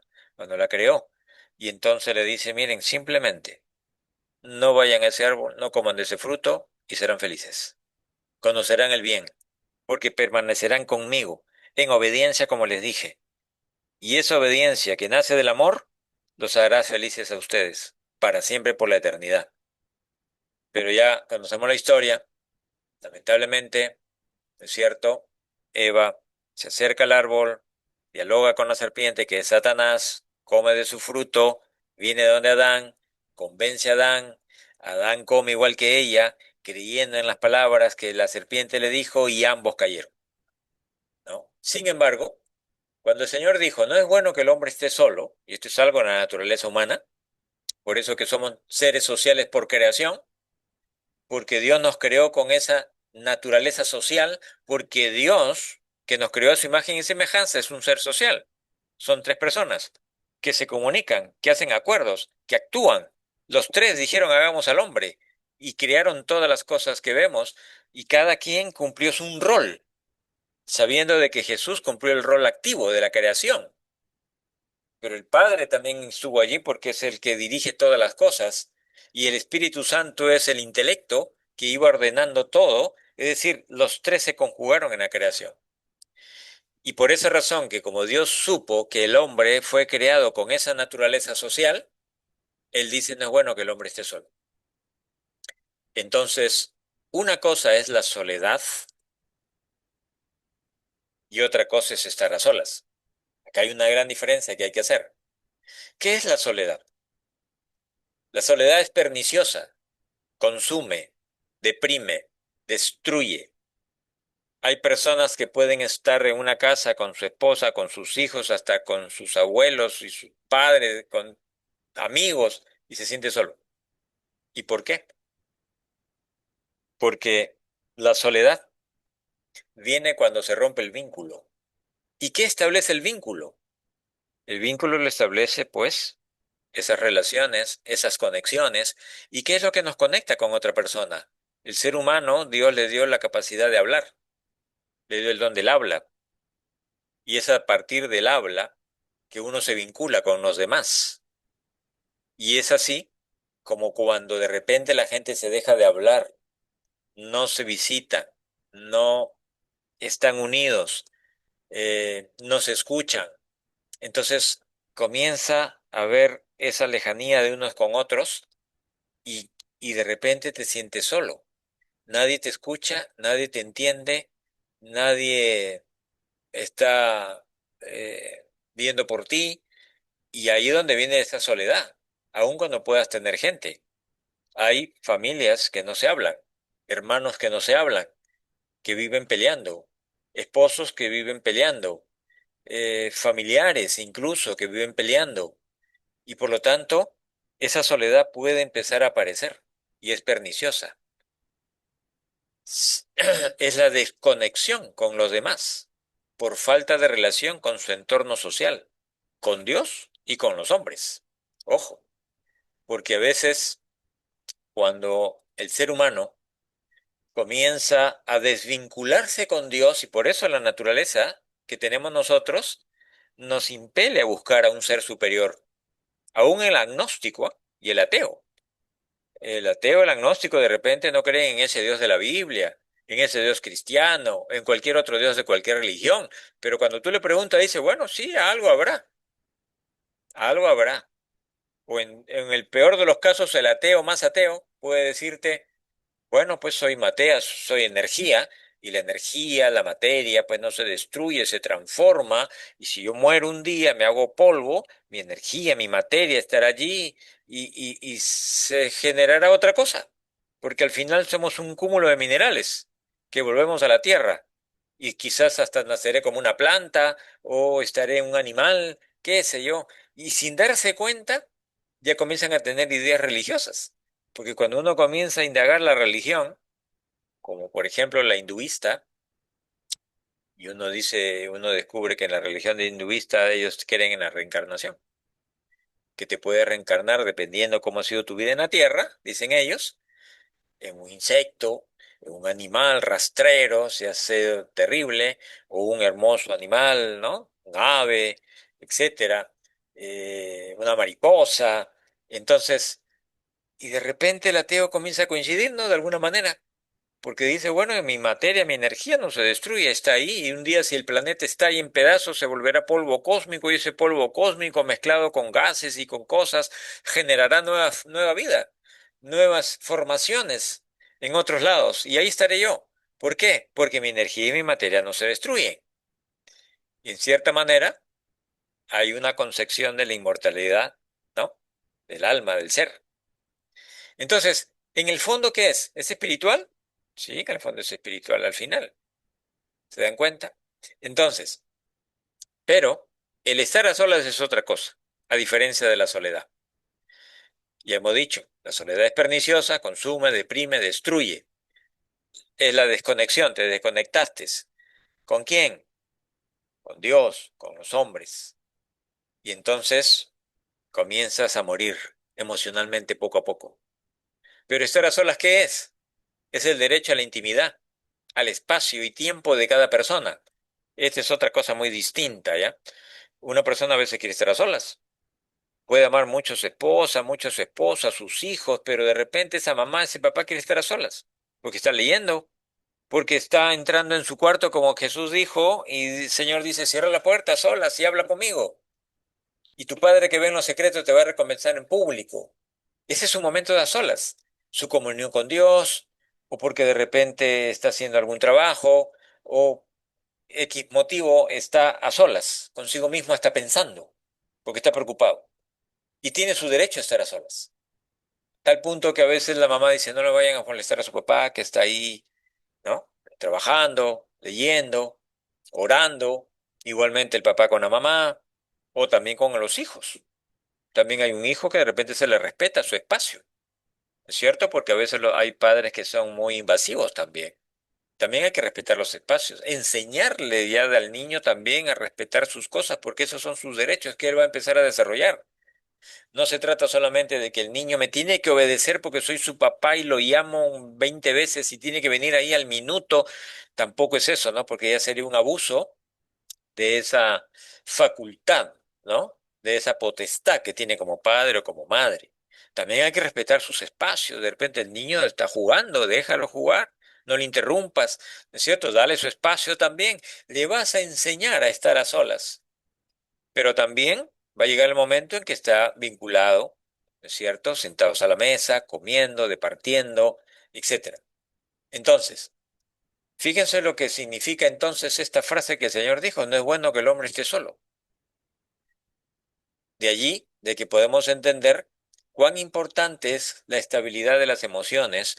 Y entonces le dice, miren, simplemente no vayan a ese árbol, no coman de ese fruto y serán felices. Conocerán el bien, porque permanecerán conmigo en obediencia como les dije. Y esa obediencia que nace del amor los hará felices a ustedes, para siempre por la eternidad. Pero ya conocemos la historia, lamentablemente, ¿no es cierto? Eva se acerca al árbol, dialoga con la serpiente, que es Satanás, come de su fruto, viene de donde Adán, convence a Adán, Adán come igual que ella, creyendo en las palabras que la serpiente le dijo y ambos cayeron, ¿no? Sin embargo, cuando el Señor dijo, no es bueno que el hombre esté solo, y esto es algo en la naturaleza humana, por eso que somos seres sociales por creación, porque Dios nos creó con esa naturaleza social, porque Dios, que nos creó a su imagen y semejanza, es un ser social. Son tres personas que se comunican, que hacen acuerdos, que actúan. Los tres dijeron hagamos al hombre y crearon todas las cosas que vemos y cada quien cumplió un rol, sabiendo de que Jesús cumplió el rol activo de la creación. Pero el Padre también estuvo allí porque es el que dirige todas las cosas y el Espíritu Santo es el intelecto que iba ordenando todo, es decir, los tres se conjugaron en la creación. Y por esa razón que como Dios supo que el hombre fue creado con esa naturaleza social, Él dice, no es bueno que el hombre esté solo. Entonces, una cosa es la soledad y otra cosa es estar a solas. Acá hay una gran diferencia que hay que hacer. ¿Qué es la soledad? La soledad es perniciosa, consume, deprime, destruye. Hay personas que pueden estar en una casa con su esposa, con sus hijos, hasta con sus abuelos y sus padres, con amigos, y se siente solo. ¿Y por qué? Porque la soledad viene cuando se rompe el vínculo. ¿Y qué establece el vínculo? El vínculo lo establece, pues, esas relaciones, esas conexiones. ¿Y qué es lo que nos conecta con otra persona? El ser humano, Dios le dio la capacidad de hablar, le dio el don del habla. Y es a partir del habla que uno se vincula con los demás. Y es así como cuando de repente la gente se deja de hablar, no se visitan, no están unidos, no se escuchan. Entonces comienza a haber esa lejanía de unos con otros y, y de repente te sientes solo. Nadie te escucha, nadie te entiende, nadie está viendo por ti y ahí es donde viene esa soledad, aun cuando puedas tener gente. Hay familias que no se hablan, hermanos que no se hablan, que viven peleando, esposos que viven peleando, familiares incluso que viven peleando. Y por lo tanto, esa soledad puede empezar a aparecer y es perniciosa. Es la desconexión con los demás por falta de relación con su entorno social, con Dios y con los hombres. Ojo, porque a veces cuando el ser humano comienza a desvincularse con Dios y por eso la naturaleza que tenemos nosotros nos impele a buscar a un ser superior, aún el agnóstico y el ateo. El ateo, el agnóstico, de repente no cree en ese Dios de la Biblia, en ese Dios cristiano, en cualquier otro Dios de cualquier religión. Pero cuando tú le preguntas, dice, bueno, sí, algo habrá, algo habrá. O en el peor de los casos, el ateo más ateo puede decirte, bueno, pues soy matea, soy energía, y la energía, la materia, pues no se destruye, se transforma, y si yo muero un día, me hago polvo, mi energía, mi materia estará allí y se generará otra cosa, porque al final somos un cúmulo de minerales que volvemos a la tierra, y quizás hasta naceré como una planta o estaré un animal, qué sé yo, y sin darse cuenta, ya comienzan a tener ideas religiosas. Porque cuando uno comienza a indagar la religión, como por ejemplo la hinduista, y uno dice, uno descubre que en la religión de hinduista ellos creen en la reencarnación, que te puede reencarnar dependiendo cómo ha sido tu vida en la tierra, dicen ellos, en un insecto, en un animal rastrero, si ha sido terrible, o un hermoso animal, ¿no? Un ave, etcétera, una mariposa. Entonces, y de repente el ateo comienza a coincidir, ¿no? De alguna manera. Porque dice, bueno, mi materia, mi energía no se destruye, está ahí, y un día si el planeta está ahí en pedazos, se volverá polvo cósmico, y ese polvo cósmico mezclado con gases y con cosas generará nueva vida, nuevas formaciones en otros lados, y ahí estaré yo. ¿Por qué? Porque mi energía y mi materia no se destruyen. Y en cierta manera hay una concepción de la inmortalidad, ¿no? Del alma, del ser. Entonces, ¿en el fondo qué es? ¿Es espiritual? Sí, que en el fondo es espiritual al final. ¿Se dan cuenta? Entonces, pero el estar a solas es otra cosa, a diferencia de la soledad. Ya hemos dicho, la soledad es perniciosa, consume, deprime, destruye. Es la desconexión, te desconectaste. ¿Con quién? Con Dios, con los hombres. Y entonces comienzas a morir emocionalmente poco a poco. Pero estar a solas, ¿qué es? Es el derecho a la intimidad, al espacio y tiempo de cada persona. Esta es otra cosa muy distinta, ¿ya? Una persona a veces quiere estar a solas. Puede amar mucho a su esposa, a sus hijos, pero de repente esa mamá, ese papá quiere estar a solas, porque está leyendo, porque está entrando en su cuarto como Jesús dijo, y el Señor dice, cierra la puerta a solas y habla conmigo. Y tu padre que ve en lo secreto te va a recompensar en público. Ese es su momento de a solas, su comunión con Dios, o porque de repente está haciendo algún trabajo, o X motivo está a solas, consigo mismo está pensando, porque está preocupado. Y tiene su derecho a estar a solas. Tal punto que a veces la mamá dice, no le vayan a molestar a su papá que está ahí, ¿no? Trabajando, leyendo, orando, igualmente el papá con la mamá, o también con los hijos. También hay un hijo que de repente se le respeta su espacio, ¿es cierto? Porque a veces hay padres que son muy invasivos también. También hay que respetar los espacios, enseñarle ya al niño también a respetar sus cosas, porque esos son sus derechos que él va a empezar a desarrollar. No se trata solamente de que el niño me tiene que obedecer porque soy su papá y lo llamo 20 veces y tiene que venir ahí al minuto. Tampoco es eso, ¿no? Porque ya sería un abuso de esa facultad, ¿no? De esa potestad que tiene como padre o como madre. También hay que respetar sus espacios. De repente el niño está jugando, déjalo jugar, no le interrumpas, ¿no es cierto? Dale su espacio también. Le vas a enseñar a estar a solas, pero también va a llegar el momento en que está vinculado, ¿no es cierto? Sentados a la mesa, comiendo, departiendo, etcétera. Entonces, fíjense lo que significa entonces esta frase que el Señor dijo, no es bueno que el hombre esté solo. De allí, de que podemos entender cuán importante es la estabilidad de las emociones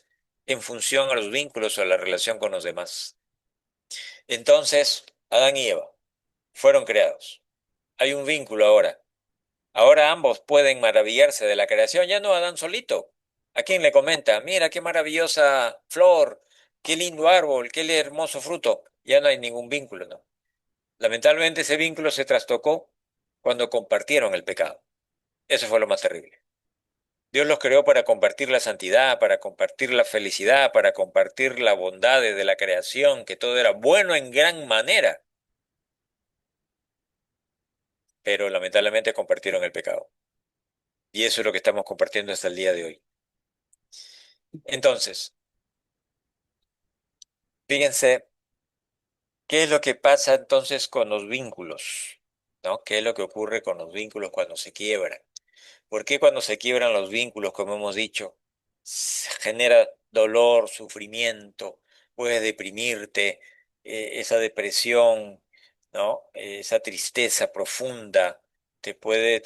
en función a los vínculos o a la relación con los demás. Entonces, Adán y Eva fueron creados. Hay un vínculo ahora. Ahora ambos pueden maravillarse de la creación, ya no Adán solito. ¿A quién le comenta? Mira qué maravillosa flor, qué lindo árbol, qué hermoso fruto. Ya no hay ningún vínculo, ¿no? Lamentablemente ese vínculo se trastocó cuando compartieron el pecado. Eso fue lo más terrible. Dios los creó para compartir la santidad, para compartir la felicidad, para compartir la bondad de la creación, que todo era bueno en gran manera, pero lamentablemente compartieron el pecado. Y eso es lo que estamos compartiendo hasta el día de hoy. Entonces, fíjense, ¿qué es lo que pasa entonces con los vínculos? ¿No? ¿Qué es lo que ocurre con los vínculos cuando se quiebran? ¿Por qué cuando se quiebran los vínculos, como hemos dicho, se genera dolor, sufrimiento, puedes deprimirte, esa depresión, ¿no? Esa tristeza profunda, te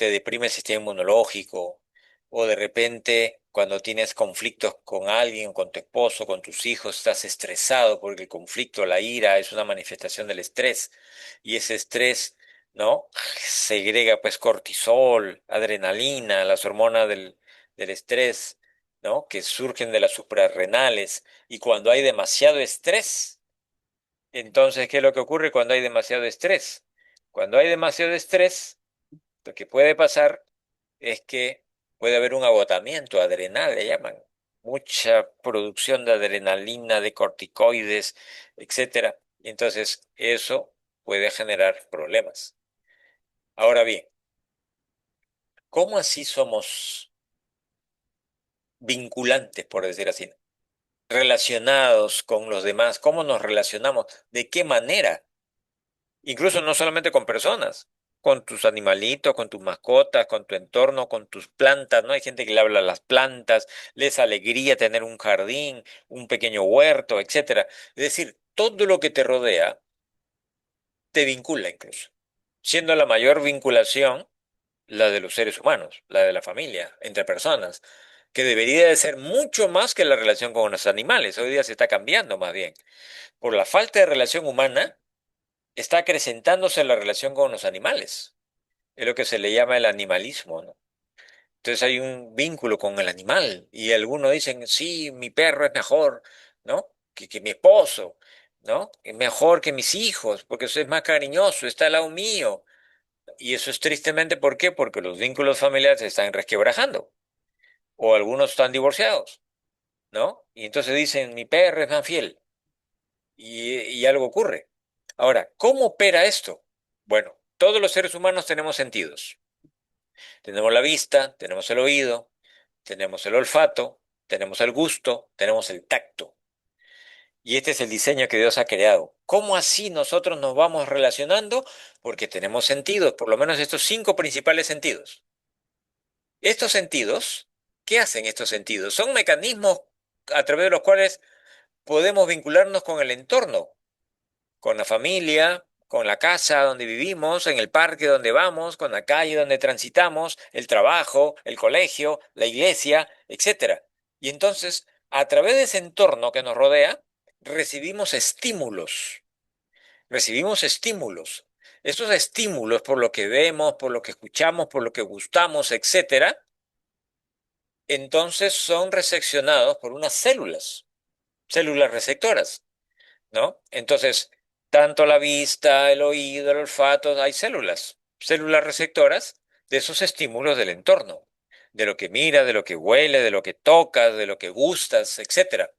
deprime el sistema inmunológico, o de repente cuando tienes conflictos con alguien, con tu esposo, con tus hijos, estás estresado porque el conflicto, la ira es una manifestación del estrés, y ese estrés, ¿no? Segrega pues cortisol, adrenalina, las hormonas del estrés, ¿no? Que surgen de las suprarrenales. Y cuando hay demasiado estrés, entonces, ¿qué es lo que ocurre cuando hay demasiado estrés? Cuando hay demasiado estrés, lo que puede pasar es que puede haber un agotamiento adrenal, le llaman. Mucha producción de adrenalina, de corticoides, etcétera. Y entonces, eso puede generar problemas. Ahora bien, ¿cómo así somos vinculantes, por decir así? Relacionados con los demás, ¿cómo nos relacionamos? ¿De qué manera? Incluso no solamente con personas, con tus animalitos, con tus mascotas, con tu entorno, con tus plantas, ¿no? Hay gente que le habla a las plantas, les alegría tener un jardín, un pequeño huerto, etcétera. Es decir, todo lo que te rodea te vincula incluso, siendo la mayor vinculación la de los seres humanos, la de la familia, entre personas, que debería de ser mucho más que la relación con los animales. Hoy día se está cambiando más bien. Por la falta de relación humana, está acrecentándose la relación con los animales. Es lo que se le llama el animalismo, ¿no? Entonces hay un vínculo con el animal y algunos dicen, sí, mi perro es mejor, ¿no? Que mi esposo, ¿no? Es mejor que mis hijos, porque eso es más cariñoso, está al lado mío. Y eso es tristemente, ¿por qué? Porque los vínculos familiares se están resquebrajando o algunos están divorciados. ¿no? Y entonces dicen, mi perro es más fiel, y algo ocurre. Ahora, ¿cómo opera esto? Bueno, todos los seres humanos tenemos sentidos. Tenemos la vista, tenemos el oído, tenemos el olfato, tenemos el gusto, tenemos el tacto. Y este es el diseño que Dios ha creado. ¿Cómo así nosotros nos vamos relacionando? Porque tenemos sentidos, por lo menos estos cinco principales sentidos. Estos sentidos, ¿qué hacen estos sentidos? Son mecanismos a través de los cuales podemos vincularnos con el entorno, con la familia, con la casa donde vivimos, en el parque donde vamos, con la calle donde transitamos, el trabajo, el colegio, la iglesia, etcétera. Y entonces, a través de ese entorno que nos rodea, recibimos estímulos, recibimos estímulos. Estos estímulos, por lo que vemos, por lo que escuchamos, por lo que gustamos, etcétera, entonces son recepcionados por unas células, células receptoras. ¿No? Entonces, tanto la vista, el oído, el olfato, hay células, células receptoras de esos estímulos del entorno, de lo que mira, de lo que huele, de lo que tocas, de lo que gustas, etcétera.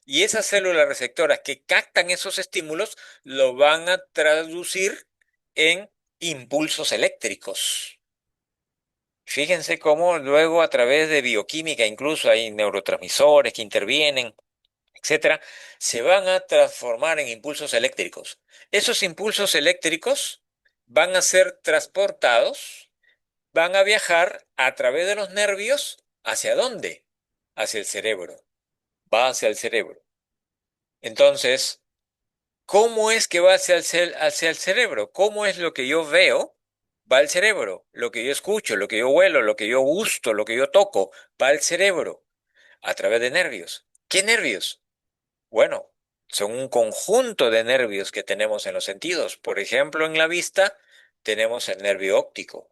Y esas células receptoras que captan esos estímulos lo van a traducir en impulsos eléctricos. Fíjense cómo luego a través de bioquímica, incluso hay neurotransmisores que intervienen, etcétera, se van a transformar en impulsos eléctricos. Esos impulsos eléctricos van a ser transportados, van a viajar a través de los nervios. ¿Hacia dónde? Hacia el cerebro. Va hacia el cerebro. Entonces, ¿cómo es que va hacia el cerebro? ¿Cómo es lo que yo veo? Va al cerebro. Lo que yo escucho, lo que yo huelo, lo que yo gusto, lo que yo toco, va al cerebro a través de nervios. ¿Qué nervios? Bueno, son un conjunto de nervios que tenemos en los sentidos. Por ejemplo, en la vista tenemos el nervio óptico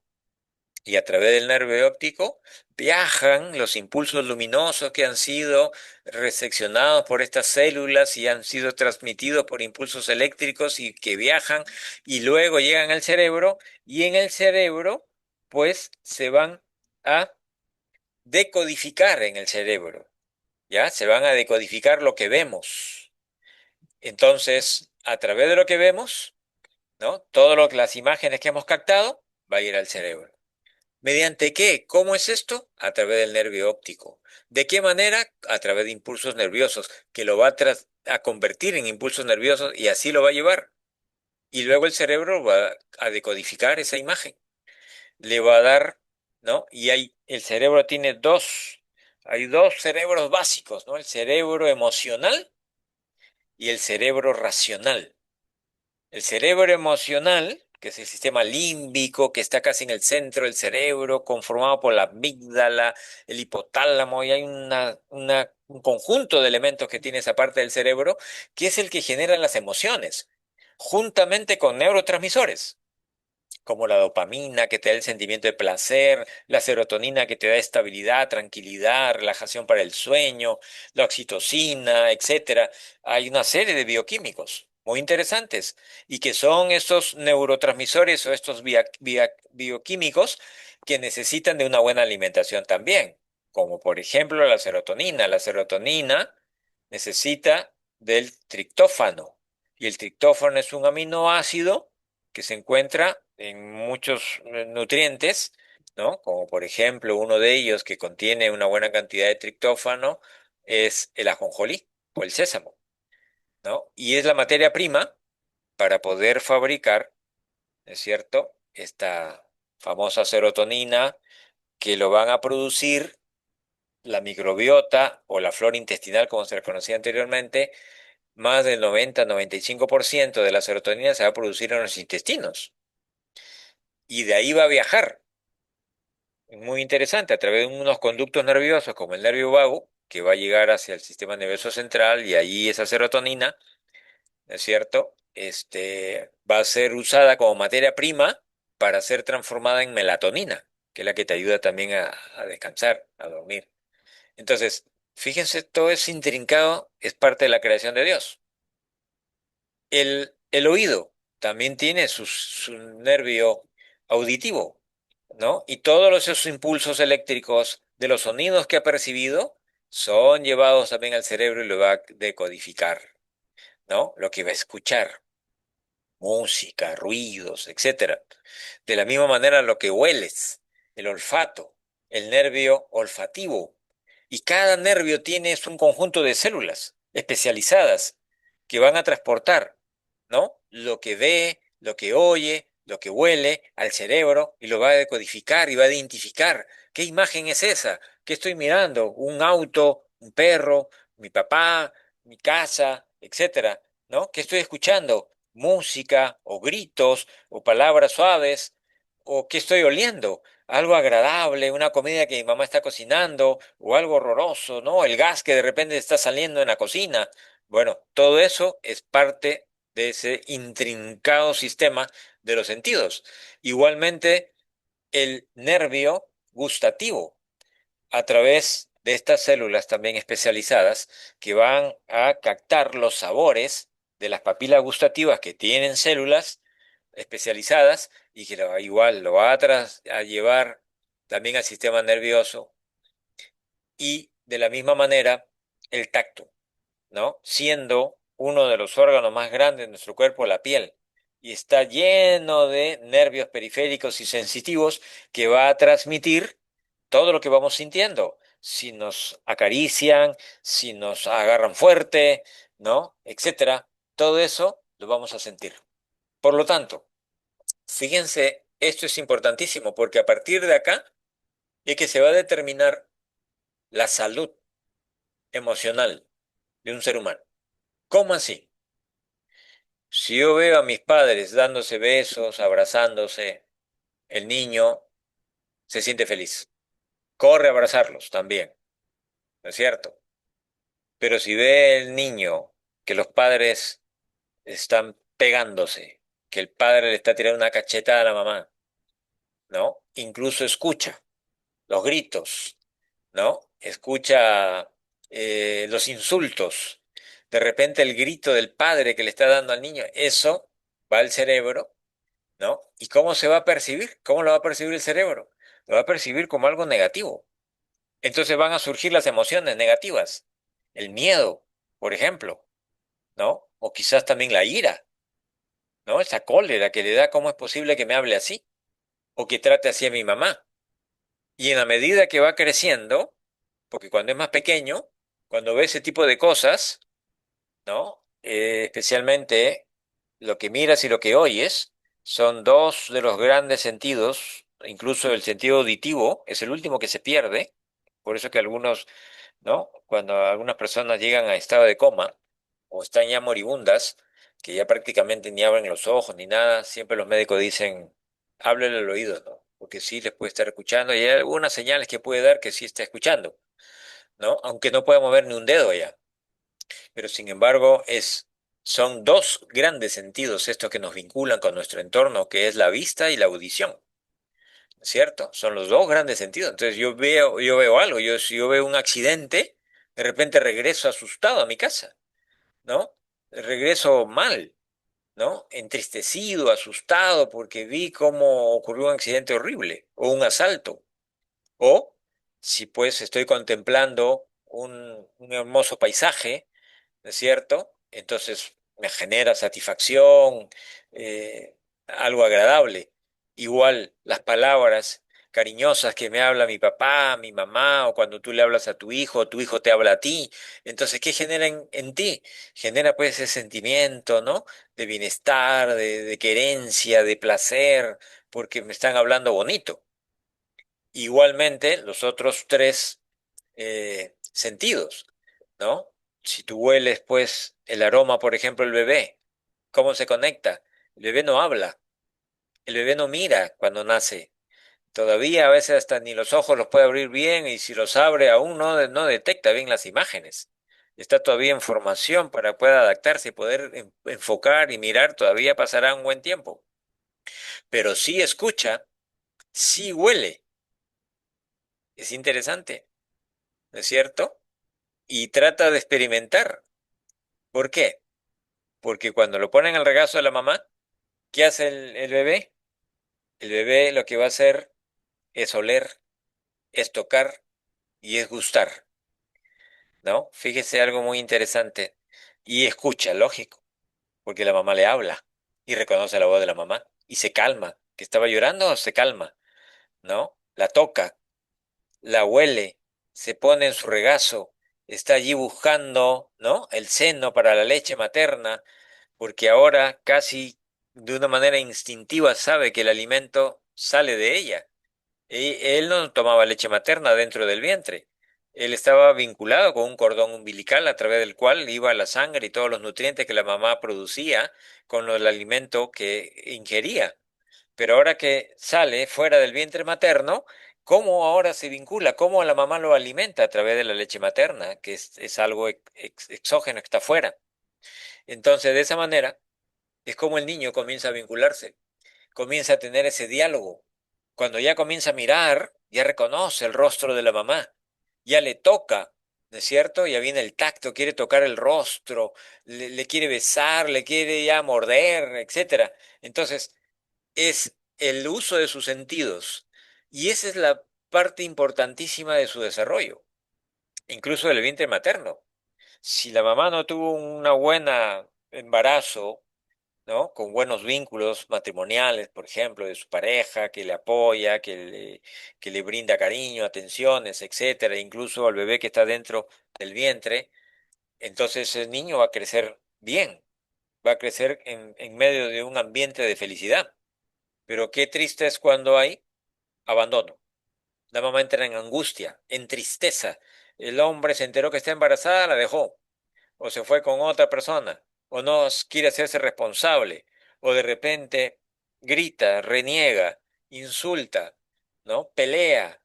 y a través del nervio óptico viajan los impulsos luminosos que han sido reseccionados por estas células y han sido transmitidos por impulsos eléctricos y que viajan y luego llegan al cerebro y en el cerebro pues se van a decodificar en el cerebro, ¿ya? Se van a decodificar lo que vemos. Entonces, a través de lo que vemos, ¿no? Las imágenes que hemos captado, va a ir al cerebro. ¿Mediante qué? ¿Cómo es esto? A través del nervio óptico. ¿De qué manera? A través de impulsos nerviosos, que lo va a convertir en impulsos nerviosos y así lo va a llevar. Y luego el cerebro va a decodificar esa imagen. Le va a dar, ¿no? El cerebro tiene hay dos cerebros básicos, ¿no? El cerebro emocional y el cerebro racional. El cerebro emocional, que es el sistema límbico, que está casi en el centro del cerebro, conformado por la amígdala, el hipotálamo, y hay un conjunto de elementos que tiene esa parte del cerebro, que es el que genera las emociones, juntamente con neurotransmisores como la dopamina que te da el sentimiento de placer, la serotonina que te da estabilidad, tranquilidad, relajación para el sueño, la oxitocina, etcétera. Hay una serie de bioquímicos muy interesantes y que son estos neurotransmisores o estos bioquímicos que necesitan de una buena alimentación también, como por ejemplo la serotonina. La serotonina necesita del triptófano y el triptófano es un aminoácido que se encuentra en muchos nutrientes, ¿no? Como por ejemplo uno de ellos que contiene una buena cantidad de triptófano es el ajonjolí o el sésamo, ¿no? Y es la materia prima para poder fabricar, ¿es cierto? Esta famosa serotonina que lo van a producir la microbiota o la flora intestinal, como se le conocía anteriormente. Más del 90-95% de la serotonina se va a producir en los intestinos y de ahí va a viajar. Muy interesante, a través de unos conductos nerviosos como el nervio vago, que va a llegar hacia el sistema nervioso central y ahí esa serotonina, ¿no es cierto? Va a ser usada como materia prima para ser transformada en melatonina, que es la que te ayuda también a descansar, a dormir. Entonces, fíjense, todo es intrincado, es parte de la creación de Dios. El oído también tiene su nervio auditivo, ¿no? Y todos esos impulsos eléctricos de los sonidos que ha percibido son llevados también al cerebro y lo va a decodificar, ¿no? Lo que va a escuchar, música, ruidos, etcétera. De la misma manera lo que hueles, el olfato, el nervio olfativo. Y cada nervio tiene es un conjunto de células especializadas que van a transportar, ¿no? Lo que ve, lo que oye, lo que huele al cerebro y lo va a decodificar y va a identificar. ¿Qué imagen es esa? ¿Qué estoy mirando? ¿Un auto? ¿Un perro? ¿Mi papá? ¿Mi casa? Etcétera, ¿no? ¿Qué estoy escuchando? Música o gritos o palabras suaves o qué estoy oliendo, algo agradable, una comida que mi mamá está cocinando o algo horroroso, ¿no? El gas que de repente está saliendo en la cocina. Bueno, todo eso es parte de ese intrincado sistema de los sentidos. Igualmente, el nervio gustativo a través de estas células también especializadas que van a captar los sabores de las papilas gustativas que tienen células especializadas y que igual lo va a llevar también al sistema nervioso y de la misma manera el tacto, ¿no? Siendo uno de los órganos más grandes de nuestro cuerpo, la piel, y está lleno de nervios periféricos y sensitivos que va a transmitir todo lo que vamos sintiendo. Si nos acarician, si nos agarran fuerte, ¿no? Etcétera. Todo eso lo vamos a sentir. Por lo tanto, fíjense, esto es importantísimo porque a partir de acá es que se va a determinar la salud emocional de un ser humano. ¿Cómo así? Si yo veo a mis padres dándose besos, abrazándose, el niño se siente feliz. Corre a abrazarlos también, ¿no es cierto? Pero si ve el niño que los padres están pegándose, que el padre le está tirando una cachetada a la mamá, ¿no? Incluso escucha los gritos, ¿no? Escucha los insultos. De repente el grito del padre que le está dando al niño, eso va al cerebro, ¿no? ¿Y cómo se va a percibir? ¿Cómo lo va a percibir el cerebro? Lo va a percibir como algo negativo. Entonces van a surgir las emociones negativas. El miedo, por ejemplo, ¿no? O quizás también la ira, ¿no? Esa cólera que le da, ¿cómo es posible que me hable así? O que trate así a mi mamá. Y en la medida que va creciendo, porque cuando es más pequeño, cuando ve ese tipo de cosas, ¿no? Especialmente lo que miras y lo que oyes, son dos de los grandes sentidos, incluso el sentido auditivo es el último que se pierde, por eso que algunos, ¿no? Cuando algunas personas llegan a estado de coma o están ya moribundas, que ya prácticamente ni abren los ojos ni nada, siempre los médicos dicen, háblele al oído, ¿no? Porque sí les puede estar escuchando y hay algunas señales que puede dar que sí está escuchando, ¿no? Aunque no pueda mover ni un dedo ya. Pero sin embargo, son dos grandes sentidos estos que nos vinculan con nuestro entorno, que es la vista y la audición, ¿cierto? Son los dos grandes sentidos. Entonces yo veo algo, si yo veo un accidente, de repente regreso asustado a mi casa, ¿no? Regreso mal, ¿no? Entristecido, asustado, porque vi cómo ocurrió un accidente horrible o un asalto. O si pues estoy contemplando un hermoso paisaje, ¿no es cierto? Entonces me genera satisfacción, algo agradable. Igual las palabras cariñosas que me habla mi papá, mi mamá, o cuando tú le hablas a tu hijo te habla a ti. Entonces, ¿qué genera en ti? Genera pues ese sentimiento, ¿no? De bienestar, de querencia, de placer, porque me están hablando bonito. Igualmente, los otros tres sentidos, ¿no? Si tú hueles, pues, el aroma, por ejemplo, el bebé, ¿cómo se conecta? El bebé no habla, el bebé no mira cuando nace. Todavía a veces hasta ni los ojos los puede abrir bien y si los abre aún no detecta bien las imágenes. Está todavía en formación para poder adaptarse y poder enfocar y mirar, todavía pasará un buen tiempo. Pero sí escucha, sí huele. Es interesante, ¿no es cierto? Y trata de experimentar. ¿Por qué? Porque cuando lo ponen al regazo de la mamá, ¿qué hace el bebé? El bebé lo que va a hacer es oler, es tocar y es gustar. ¿no? Fíjese algo muy interesante. Y escucha, lógico, porque la mamá le habla y reconoce la voz de la mamá y se calma. ¿Que estaba llorando? Se calma, ¿no? La toca, la huele, se pone en su regazo, está allí buscando, ¿no? El seno para la leche materna, porque ahora casi de una manera instintiva sabe que el alimento sale de ella. Y él no tomaba leche materna dentro del vientre. Él estaba vinculado con un cordón umbilical a través del cual iba la sangre y todos los nutrientes que la mamá producía con el alimento que ingería. Pero ahora que sale fuera del vientre materno, ¿cómo ahora se vincula? ¿Cómo la mamá lo alimenta a través de la leche materna, que es algo exógeno que está fuera? Entonces, de esa manera, es como el niño comienza a vincularse, comienza a tener ese diálogo. Cuando ya comienza a mirar, ya reconoce el rostro de la mamá, ya le toca, ¿no es cierto? Ya viene el tacto, quiere tocar el rostro, le quiere besar, le quiere ya morder, etcétera. Entonces, es el uso de sus sentidos. Y esa es la parte importantísima de su desarrollo, incluso del vientre materno. Si la mamá no tuvo una buena embarazo, ¿no? Con buenos vínculos matrimoniales, por ejemplo, de su pareja, que le apoya, que le brinda cariño, atenciones, etcétera, incluso al bebé que está dentro del vientre, entonces el niño va a crecer bien, va a crecer en medio de un ambiente de felicidad. Pero qué triste es cuando hay abandono. La mamá entra en angustia, en tristeza. El hombre se enteró que está embarazada, la dejó, o se fue con otra persona, o no quiere hacerse responsable, o de repente grita, reniega, insulta, ¿no? Pelea.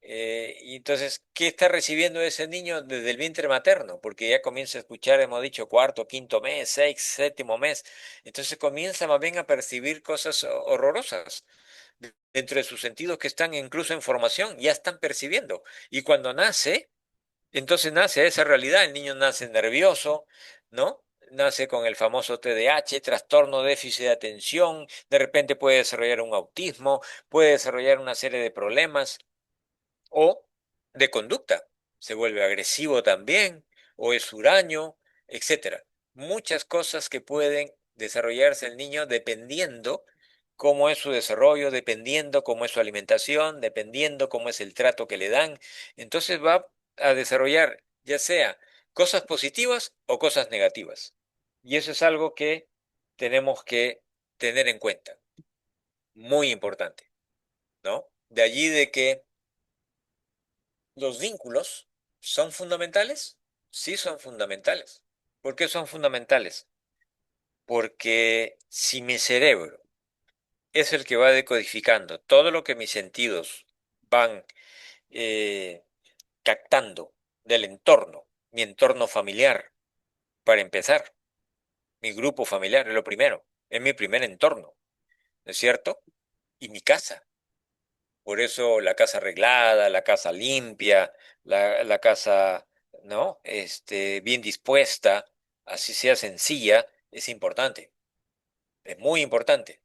Y entonces, ¿qué está recibiendo ese niño desde el vientre materno? Porque ya comienza a escuchar, hemos dicho, cuarto, quinto mes, sexto, séptimo mes. Entonces comienza más bien a percibir cosas horrorosas dentro de sus sentidos que están incluso en formación, ya están percibiendo. Y cuando nace, entonces nace esa realidad, el niño nace nervioso, ¿no? Nace con el famoso TDAH, trastorno déficit de atención, de repente puede desarrollar un autismo, puede desarrollar una serie de problemas o de conducta. Se vuelve agresivo también, o es huraño, etcétera. Muchas cosas que pueden desarrollarse el niño dependiendo cómo es su desarrollo, dependiendo cómo es su alimentación, dependiendo cómo es el trato que le dan. Entonces va a desarrollar ya sea cosas positivas o cosas negativas. Y eso es algo que tenemos que tener en cuenta. Muy importante, ¿no? De allí de que ¿los vínculos son fundamentales? Sí, son fundamentales. ¿Por qué son fundamentales? Porque si mi cerebro es el que va decodificando todo lo que mis sentidos van eh, captando del entorno, mi entorno familiar, para empezar, mi grupo familiar es lo primero, es mi primer entorno, ¿no es cierto? Y mi casa. Por eso la casa arreglada, la casa limpia, la casa, ¿no? Bien dispuesta, así sea sencilla, es importante, es muy importante,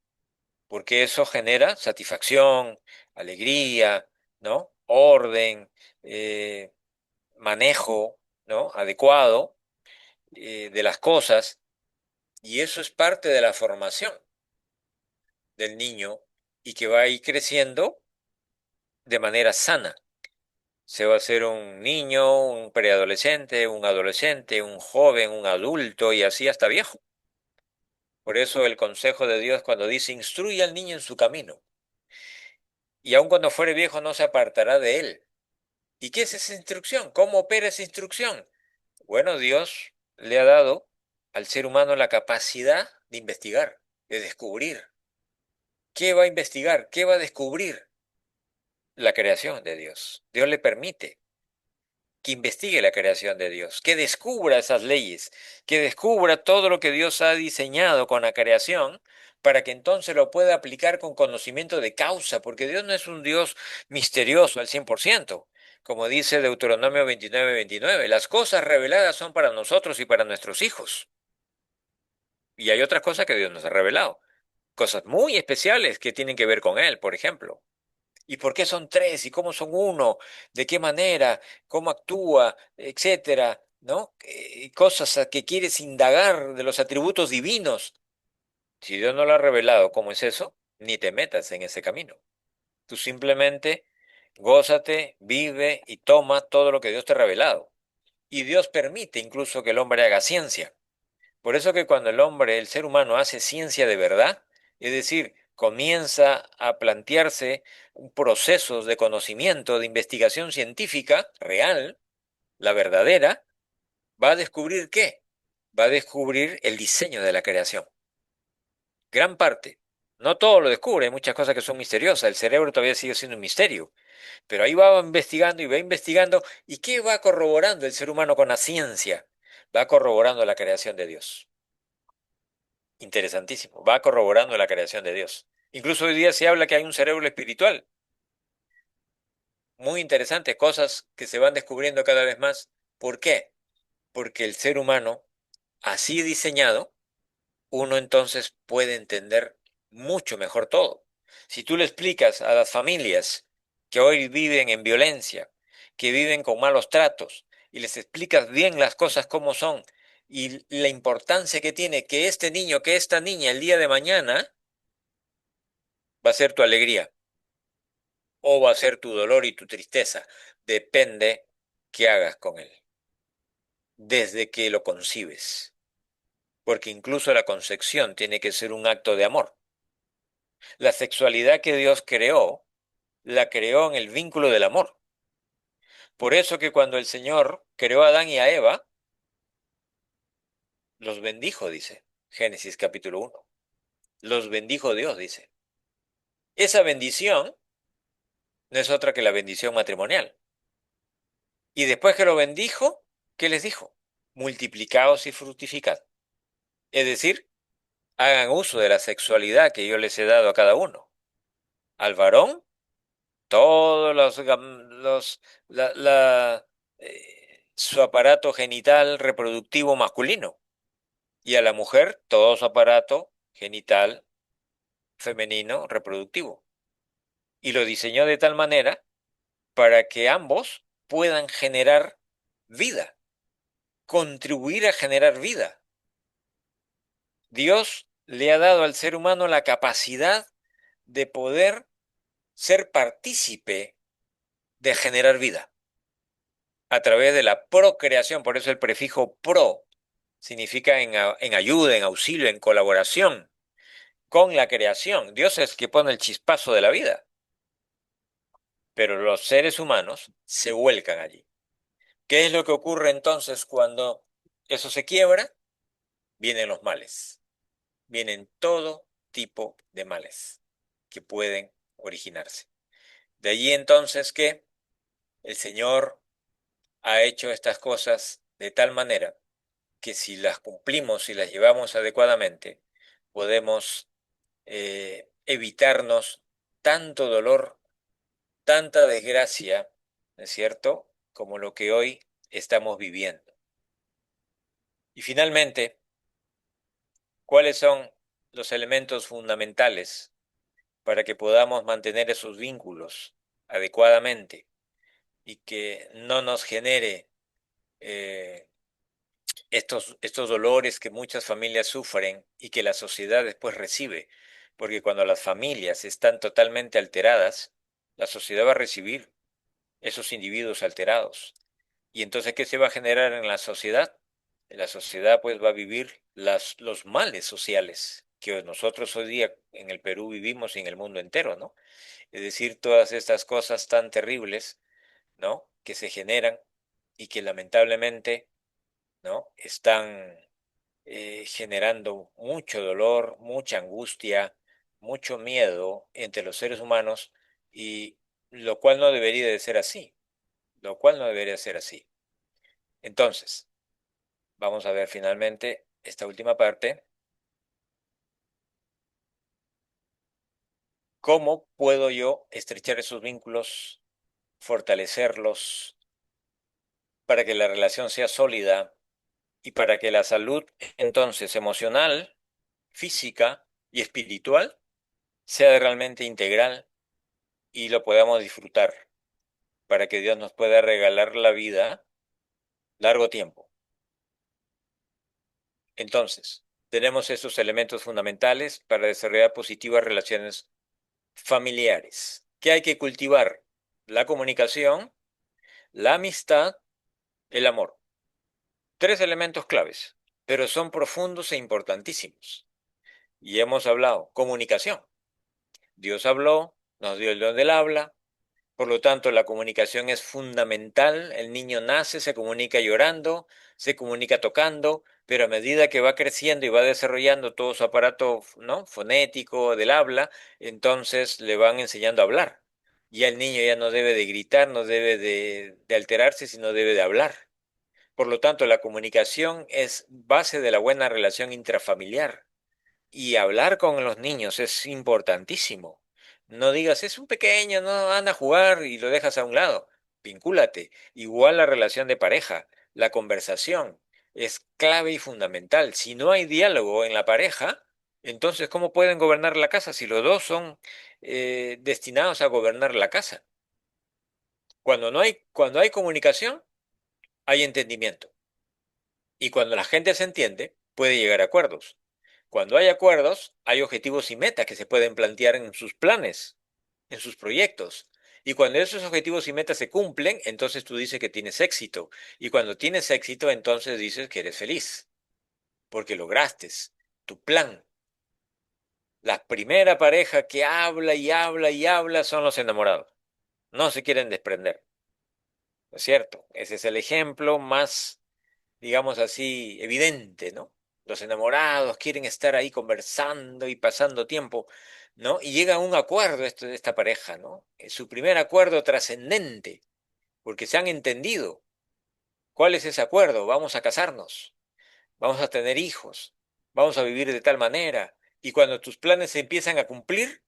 porque eso genera satisfacción, alegría, ¿no? Orden, eh, manejo, ¿no? Adecuado de las cosas, y eso es parte de la formación del niño y que va a ir creciendo de manera sana. Se va a ser un niño, un preadolescente, un adolescente, un joven, un adulto y así hasta viejo. Por eso el consejo de Dios cuando dice, instruye al niño en su camino, y aun cuando fuere viejo no se apartará de él. ¿Y qué es esa instrucción? ¿Cómo opera esa instrucción? Bueno, Dios le ha dado al ser humano la capacidad de investigar, de descubrir. ¿Qué va a investigar? ¿Qué va a descubrir? La creación de Dios. Dios le permite que investigue la creación de Dios, que descubra esas leyes, que descubra todo lo que Dios ha diseñado con la creación, para que entonces lo pueda aplicar con conocimiento de causa, porque Dios no es un Dios misterioso al 100%, como dice Deuteronomio 29:29, las cosas reveladas son para nosotros y para nuestros hijos. Y hay otras cosas que Dios nos ha revelado, cosas muy especiales que tienen que ver con Él, por ejemplo. ¿Y por qué son tres? ¿Y cómo son uno? ¿De qué manera? ¿Cómo actúa? Etcétera, ¿no? Cosas a que quieres indagar de los atributos divinos. Si Dios no lo ha revelado, ¿cómo es eso? Ni te metas en ese camino. Tú simplemente gózate, vive y toma todo lo que Dios te ha revelado. Y Dios permite incluso que el hombre haga ciencia. Por eso que cuando el hombre, el ser humano, hace ciencia de verdad, es decir, comienza a plantearse procesos de conocimiento, de investigación científica real, la verdadera, va a descubrir ¿qué? Va a descubrir el diseño de la creación. Gran parte. No todo lo descubre, hay muchas cosas que son misteriosas. El cerebro todavía sigue siendo un misterio. Pero ahí va investigando y va investigando. ¿Y qué va corroborando el ser humano con la ciencia? Va corroborando la creación de Dios. Interesantísimo. Va corroborando la creación de Dios. Incluso hoy día se habla que hay un cerebro espiritual. Muy interesante, cosas que se van descubriendo cada vez más. ¿Por qué? Porque el ser humano, así diseñado, uno entonces puede entender mucho mejor todo. Si tú le explicas a las familias que hoy viven en violencia, que viven con malos tratos, y les explicas bien las cosas como son y la importancia que tiene que este niño, que esta niña el día de mañana va a ser tu alegría o va a ser tu dolor y tu tristeza. Depende qué hagas con él, desde que lo concibes, porque incluso la concepción tiene que ser un acto de amor. La sexualidad que Dios creó, la creó en el vínculo del amor. Por eso que cuando el Señor creó a Adán y a Eva, los bendijo, dice Génesis capítulo 1. Los bendijo Dios, dice. Esa bendición no es otra que la bendición matrimonial. Y después que lo bendijo, ¿qué les dijo? Multiplicaos y fructificad. Es decir, hagan uso de la sexualidad que yo les he dado a cada uno. Al varón, todos su aparato genital reproductivo masculino. Y a la mujer, todo su aparato genital femenino reproductivo. Y lo diseñó de tal manera para que ambos puedan generar vida, contribuir a generar vida. Dios le ha dado al ser humano la capacidad de poder ser partícipe de generar vida a través de la procreación. Por eso el prefijo pro significa en ayuda, en auxilio, en colaboración con la creación. Dios es que pone el chispazo de la vida, pero los seres humanos se vuelcan allí. ¿Qué es lo que ocurre entonces cuando eso se quiebra? Vienen los males, vienen todo tipo de males que pueden originarse. De allí entonces que el Señor ha hecho estas cosas de tal manera que si las cumplimos y las llevamos adecuadamente, podemos evitarnos tanto dolor, tanta desgracia, ¿no es cierto?, como lo que hoy estamos viviendo. Y finalmente, ¿cuáles son los elementos fundamentales para que podamos mantener esos vínculos adecuadamente y que no nos genere eh, estos dolores que muchas familias sufren y que la sociedad después recibe? Porque cuando las familias están totalmente alteradas, la sociedad va a recibir esos individuos alterados. Y entonces, ¿qué se va a generar en la sociedad? La sociedad pues va a vivir los males sociales que nosotros hoy día en el Perú vivimos y en el mundo entero, ¿no? Es decir, todas estas cosas tan terribles, ¿no?, que se generan y que lamentablemente, ¿no?, están generando mucho dolor, mucha angustia, mucho miedo entre los seres humanos, y lo cual no debería de ser así, lo cual no debería ser así. Entonces, vamos a ver finalmente esta última parte. ¿Cómo puedo yo estrechar esos vínculos, fortalecerlos para que la relación sea sólida y para que la salud entonces emocional, física y espiritual sea realmente integral y lo podamos disfrutar para que Dios nos pueda regalar la vida largo tiempo. Entonces, tenemos estos elementos fundamentales para desarrollar positivas relaciones familiares. ¿Qué hay que cultivar? La comunicación, la amistad, el amor. Tres elementos claves, pero son profundos e importantísimos. Y hemos hablado, comunicación. Dios habló, nos dio el don del habla, por lo tanto la comunicación es fundamental. El niño nace, se comunica llorando, se comunica tocando, pero a medida que va creciendo y va desarrollando todo su aparato, ¿no?, fonético del habla, entonces le van enseñando a hablar. Y el niño ya no debe de gritar, no debe de alterarse, sino debe de hablar. Por lo tanto, la comunicación es base de la buena relación intrafamiliar. Y hablar con los niños es importantísimo. No digas, es un pequeño, no anda a jugar y lo dejas a un lado. Vincúlate. Igual la relación de pareja, la conversación es clave y fundamental. Si no hay diálogo en la pareja, entonces ¿cómo pueden gobernar la casa si los dos son destinados a gobernar la casa? Cuando hay comunicación, hay entendimiento. Y cuando la gente se entiende, puede llegar a acuerdos. Cuando hay acuerdos, hay objetivos y metas que se pueden plantear en sus planes, en sus proyectos. Y cuando esos objetivos y metas se cumplen, entonces tú dices que tienes éxito. Y cuando tienes éxito, entonces dices que eres feliz, porque lograste tu plan. La primera pareja que habla y habla y habla son los enamorados. No se quieren desprender. ¿No es cierto? Ese es el ejemplo más, digamos así, evidente, ¿no? Los enamorados quieren estar ahí conversando y pasando tiempo, ¿no? Y llega a un acuerdo esta pareja, ¿no? Es su primer acuerdo trascendente, porque se han entendido. ¿Cuál es ese acuerdo? Vamos a casarnos, vamos a tener hijos, vamos a vivir de tal manera. Y cuando tus planes se empiezan a cumplir,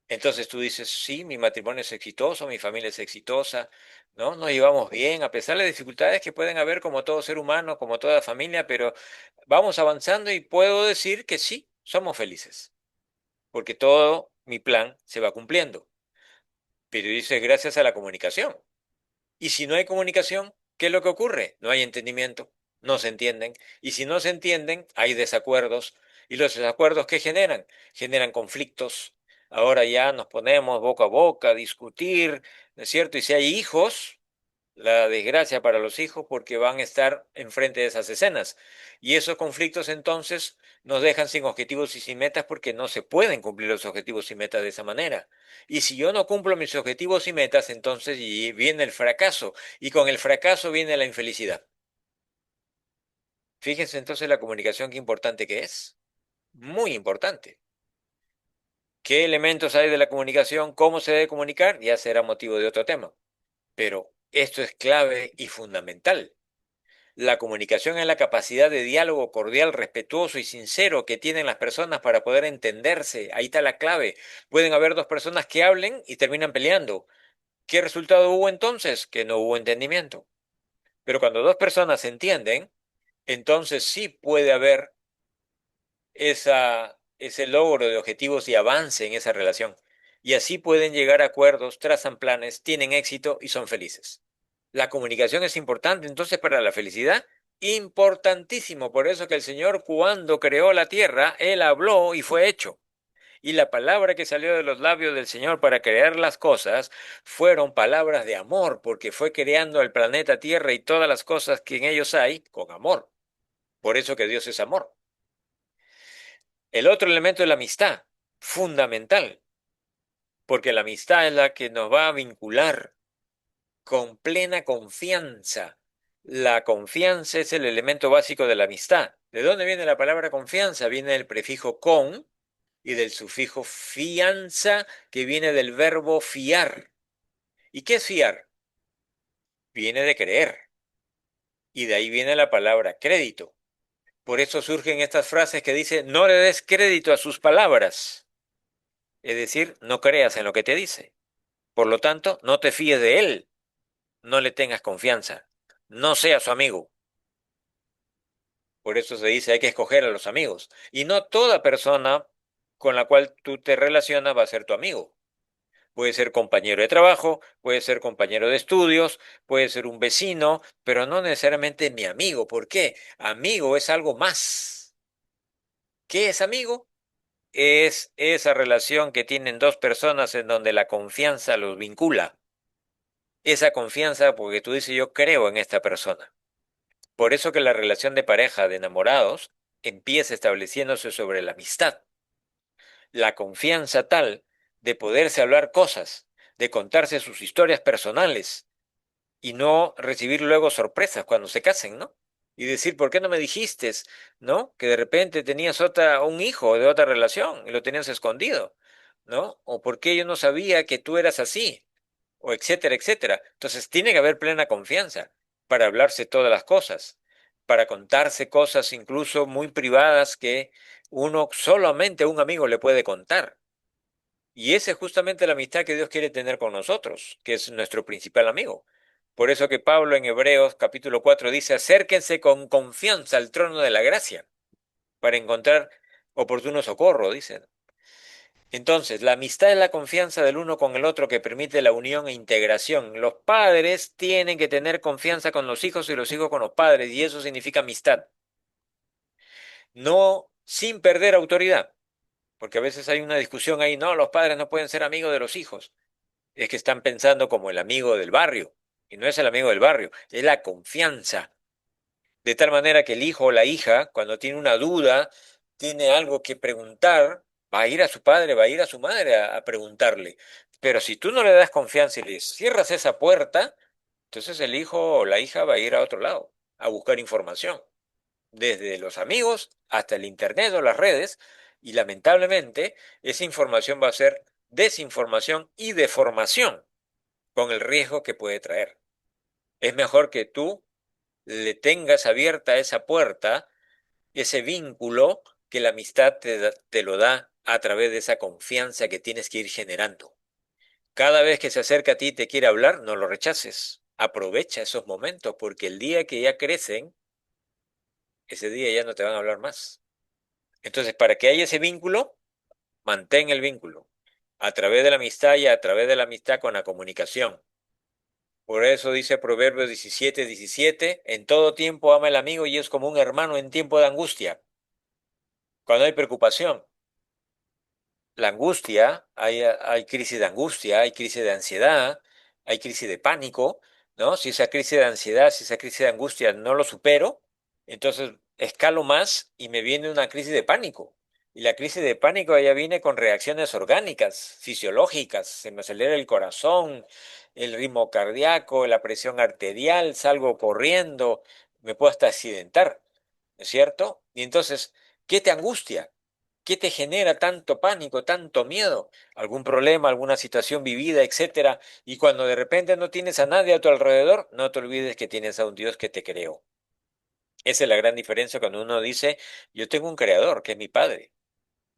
entonces tú dices, sí, mi matrimonio es exitoso, mi familia es exitosa, ¿no? Nos llevamos bien, a pesar de las dificultades que pueden haber como todo ser humano, como toda familia, pero vamos avanzando y puedo decir que sí, somos felices, porque todo mi plan se va cumpliendo. Pero dice gracias a la comunicación. Y si no hay comunicación, ¿qué es lo que ocurre? No hay entendimiento, no se entienden. Y si no se entienden, hay desacuerdos. ¿Y los desacuerdos qué generan? Generan conflictos. Ahora ya nos ponemos boca a boca a discutir, ¿no es cierto? Y si hay hijos, la desgracia para los hijos porque van a estar enfrente de esas escenas. Y esos conflictos entonces nos dejan sin objetivos y sin metas porque no se pueden cumplir los objetivos y metas de esa manera. Y si yo no cumplo mis objetivos y metas, entonces viene el fracaso. Y con el fracaso viene la infelicidad. Fíjense entonces la comunicación qué importante que es. Muy importante. ¿Qué elementos hay de la comunicación? ¿Cómo se debe comunicar? Ya será motivo de otro tema. Pero esto es clave y fundamental. La comunicación es la capacidad de diálogo cordial, respetuoso y sincero que tienen las personas para poder entenderse. Ahí está la clave. Pueden haber dos personas que hablen y terminan peleando. ¿Qué resultado hubo entonces? Que no hubo entendimiento. Pero cuando dos personas se entienden, entonces sí puede haber ese logro de objetivos y avance en esa relación. Y así pueden llegar a acuerdos, trazan planes, tienen éxito y son felices. La comunicación es importante entonces para la felicidad, importantísimo. Por eso que el Señor cuando creó la tierra, Él habló y fue hecho. Y la palabra que salió de los labios del Señor para crear las cosas fueron palabras de amor, porque fue creando el planeta Tierra y todas las cosas que en ellos hay con amor. Por eso que Dios es amor. El otro elemento es la amistad, fundamental, porque la amistad es la que nos va a vincular con plena confianza. La confianza es el elemento básico de la amistad. ¿De dónde viene la palabra confianza? Viene del prefijo con y del sufijo fianza, que viene del verbo fiar. ¿Y qué es fiar? Viene de creer. Y de ahí viene la palabra crédito. Por eso surgen estas frases que dice, no le des crédito a sus palabras. Es decir, no creas en lo que te dice. Por lo tanto, no te fíes de él, no le tengas confianza, no seas su amigo. Por eso se dice hay que escoger a los amigos. Y no toda persona con la cual tú te relacionas va a ser tu amigo. Puede ser compañero de trabajo, puede ser compañero de estudios, puede ser un vecino, pero no necesariamente mi amigo. ¿Por qué? Amigo es algo más. ¿Qué es amigo? Es esa relación que tienen dos personas en donde la confianza los vincula. Esa confianza porque tú dices yo creo en esta persona. Por eso que la relación de pareja, de enamorados, empieza estableciéndose sobre la amistad. La confianza tal de poderse hablar cosas, de contarse sus historias personales y no recibir luego sorpresas cuando se casen, ¿no? Y decir, ¿por qué no me dijiste, ¿no? Que de repente tenías un hijo de otra relación y lo tenías escondido, ¿no? O por qué yo no sabía que tú eras así, o etcétera, etcétera. Entonces tiene que haber plena confianza para hablarse todas las cosas, para contarse cosas incluso muy privadas que uno solamente a un amigo le puede contar. Y esa es justamente la amistad que Dios quiere tener con nosotros, que es nuestro principal amigo. Por eso que Pablo en Hebreos capítulo 4 dice, acérquense con confianza al trono de la gracia para encontrar oportuno socorro, dicen. Entonces, la amistad es la confianza del uno con el otro que permite la unión e integración. Los padres tienen que tener confianza con los hijos y los hijos con los padres, y eso significa amistad. No sin perder autoridad, porque a veces hay una discusión ahí, no, los padres no pueden ser amigos de los hijos. Es que están pensando como el amigo del barrio, y no es el amigo del barrio, es la confianza. De tal manera que el hijo o la hija, cuando tiene una duda, tiene algo que preguntar, va a ir a su padre, va a ir a su madre a preguntarle. Pero si tú no le das confianza y le cierras esa puerta, entonces el hijo o la hija va a ir a otro lado, a buscar información, desde los amigos hasta el internet o las redes, y lamentablemente esa información va a ser desinformación y deformación, con el riesgo que puede traer. Es mejor que tú le tengas abierta esa puerta, ese vínculo que la amistad te lo da a través de esa confianza que tienes que ir generando. Cada vez que se acerca a ti y te quiere hablar, no lo rechaces. Aprovecha esos momentos porque el día que ya crecen, ese día ya no te van a hablar más. Entonces, para que haya ese vínculo, mantén el vínculo a través de la amistad y a través de la amistad con la comunicación. Por eso dice Proverbios 17:17, en todo tiempo ama el amigo y es como un hermano en tiempo de angustia. Cuando hay preocupación, la angustia, hay crisis de angustia, hay crisis de ansiedad, hay crisis de pánico, ¿no? Si esa crisis de ansiedad, si esa crisis de angustia no lo supero, entonces escalo más y me viene una crisis de pánico. Y la crisis de pánico ya viene con reacciones orgánicas, fisiológicas, se me acelera el corazón, el ritmo cardíaco, la presión arterial, salgo corriendo, me puedo hasta accidentar, ¿es cierto? Y entonces, ¿qué te angustia? ¿Qué te genera tanto pánico, tanto miedo? ¿Algún problema, alguna situación vivida, etcétera? Y cuando de repente no tienes a nadie a tu alrededor, no te olvides que tienes a un Dios que te creó. Esa es la gran diferencia cuando uno dice, yo tengo un creador, que es mi padre.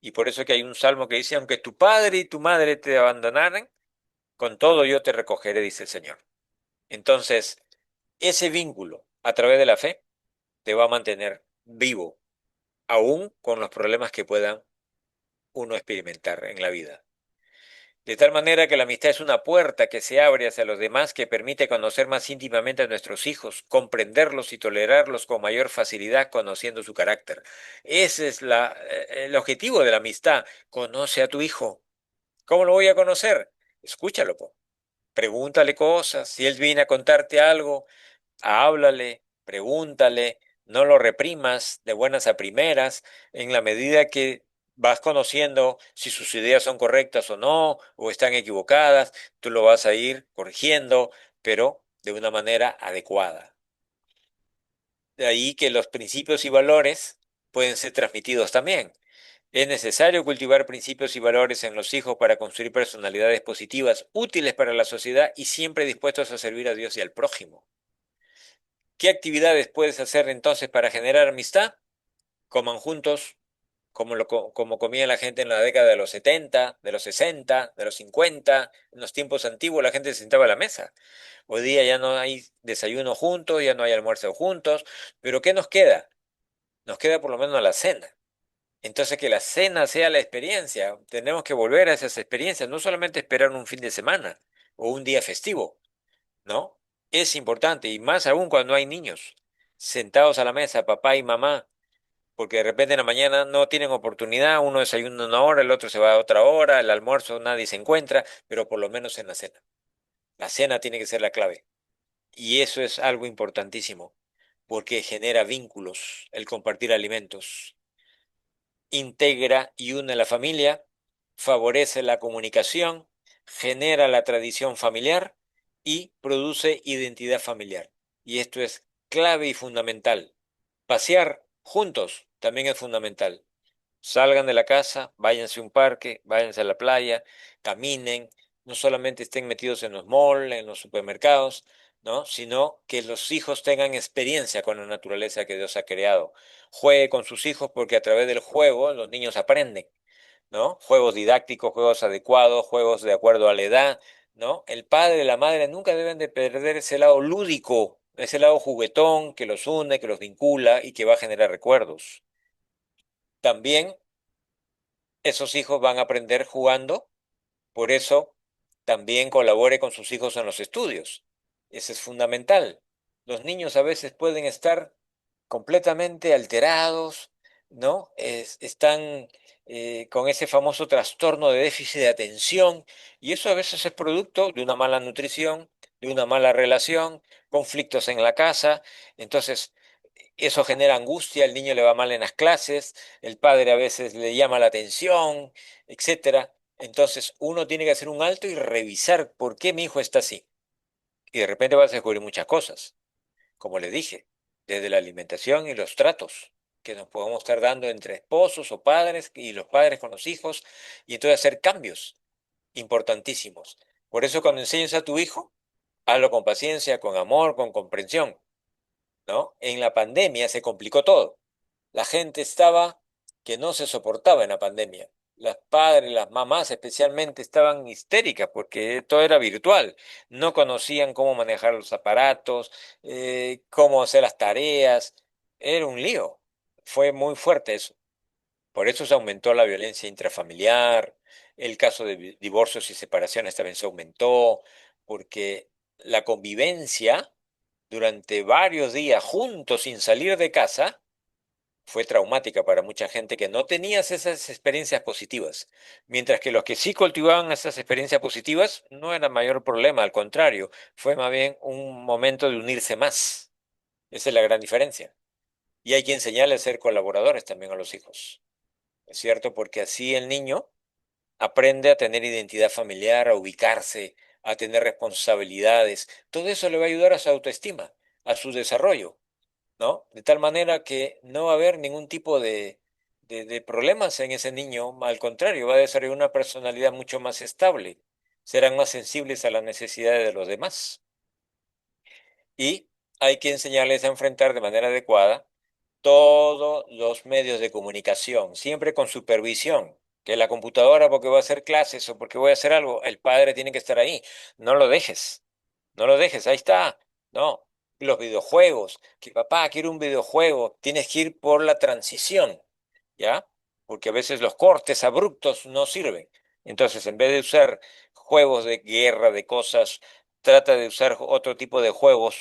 Y por eso que hay un salmo que dice, aunque tu padre y tu madre te abandonaran, con todo yo te recogeré, dice el Señor. Entonces, ese vínculo a través de la fe te va a mantener vivo, aún con los problemas que puedan uno experimentar en la vida. De tal manera que la amistad es una puerta que se abre hacia los demás que permite conocer más íntimamente a nuestros hijos, comprenderlos y tolerarlos con mayor facilidad conociendo su carácter. Ese es el objetivo de la amistad. Conoce a tu hijo. ¿Cómo lo voy a conocer? Escúchalo, po. Pregúntale cosas. Si él viene a contarte algo, háblale, pregúntale, no lo reprimas de buenas a primeras, en la medida que vas conociendo si sus ideas son correctas o no, o están equivocadas, tú lo vas a ir corrigiendo, pero de una manera adecuada. De ahí que los principios y valores pueden ser transmitidos también. Es necesario cultivar principios y valores en los hijos para construir personalidades positivas, útiles para la sociedad y siempre dispuestos a servir a Dios y al prójimo. ¿Qué actividades puedes hacer entonces para generar amistad? Coman juntos, como comía la gente en la década de los 70, de los 60, de los 50. En los tiempos antiguos la gente se sentaba a la mesa. Hoy día ya no hay desayuno juntos, ya no hay almuerzo juntos, pero ¿qué nos queda? Nos queda por lo menos la cena. Entonces, que la cena sea la experiencia. Tenemos que volver a esas experiencias, no solamente esperar un fin de semana o un día festivo, ¿no? Es importante, y más aún cuando hay niños sentados a la mesa, papá y mamá, porque de repente en la mañana no tienen oportunidad, uno desayuna una hora, el otro se va a otra hora, el almuerzo nadie se encuentra, pero por lo menos en la cena. La cena tiene que ser la clave. Y eso es algo importantísimo, porque genera vínculos, el compartir alimentos, integra y une a la familia, favorece la comunicación, genera la tradición familiar y produce identidad familiar. Y esto es clave y fundamental. Pasear juntos también es fundamental. Salgan de la casa, váyanse a un parque, váyanse a la playa, caminen, no solamente estén metidos en los malls, en los supermercados, ¿no? Sino que los hijos tengan experiencia con la naturaleza que Dios ha creado. Juegue con sus hijos porque a través del juego los niños aprenden, ¿no? Juegos didácticos, juegos adecuados, juegos de acuerdo a la edad, ¿no? El padre y la madre nunca deben de perder ese lado lúdico, ese lado juguetón que los une, que los vincula y que va a generar recuerdos. También esos hijos van a aprender jugando, por eso también colabore con sus hijos en los estudios. Eso es fundamental. Los niños a veces pueden estar completamente alterados, ¿no? Están con ese famoso trastorno de déficit de atención y eso a veces es producto de una mala nutrición, de una mala relación, conflictos en la casa. Entonces, eso genera angustia, el niño le va mal en las clases, el padre a veces le llama la atención, etcétera. Entonces, uno tiene que hacer un alto y revisar por qué mi hijo está así. Y de repente vas a descubrir muchas cosas, como le dije, desde la alimentación y los tratos que nos podemos estar dando entre esposos o padres y los padres con los hijos, y entonces hacer cambios importantísimos. Por eso cuando enseñes a tu hijo, hazlo con paciencia, con amor, con comprensión, ¿no? En la pandemia se complicó todo. La gente estaba que no se soportaba en la pandemia. Las padres, las mamás especialmente estaban histéricas porque todo era virtual. No conocían cómo manejar los aparatos, cómo hacer las tareas. Era un lío. Fue muy fuerte eso. Por eso se aumentó la violencia intrafamiliar, el caso de divorcios y separaciones también se aumentó, porque la convivencia durante varios días juntos sin salir de casa fue traumática para mucha gente que no tenía esas experiencias positivas, mientras que los que sí cultivaban esas experiencias positivas no era mayor problema, al contrario, fue más bien un momento de unirse más. Esa es la gran diferencia. Y hay que enseñarles a ser colaboradores también a los hijos, ¿es cierto? Porque así el niño aprende a tener identidad familiar, a ubicarse, a tener responsabilidades. Todo eso le va a ayudar a su autoestima, a su desarrollo. ¿No? De tal manera que no va a haber ningún tipo de problemas en ese niño, al contrario, va a desarrollar una personalidad mucho más estable, serán más sensibles a las necesidades de los demás. Y hay que enseñarles a enfrentar de manera adecuada todos los medios de comunicación, siempre con supervisión. Que la computadora porque voy a hacer clases o porque voy a hacer algo, el padre tiene que estar ahí. No lo dejes. No lo dejes, ahí está. No, los videojuegos, que papá quiere un videojuego, tienes que ir por la transición, ¿ya? Porque a veces los cortes abruptos no sirven. Entonces, en vez de usar juegos de guerra, de cosas, trata de usar otro tipo de juegos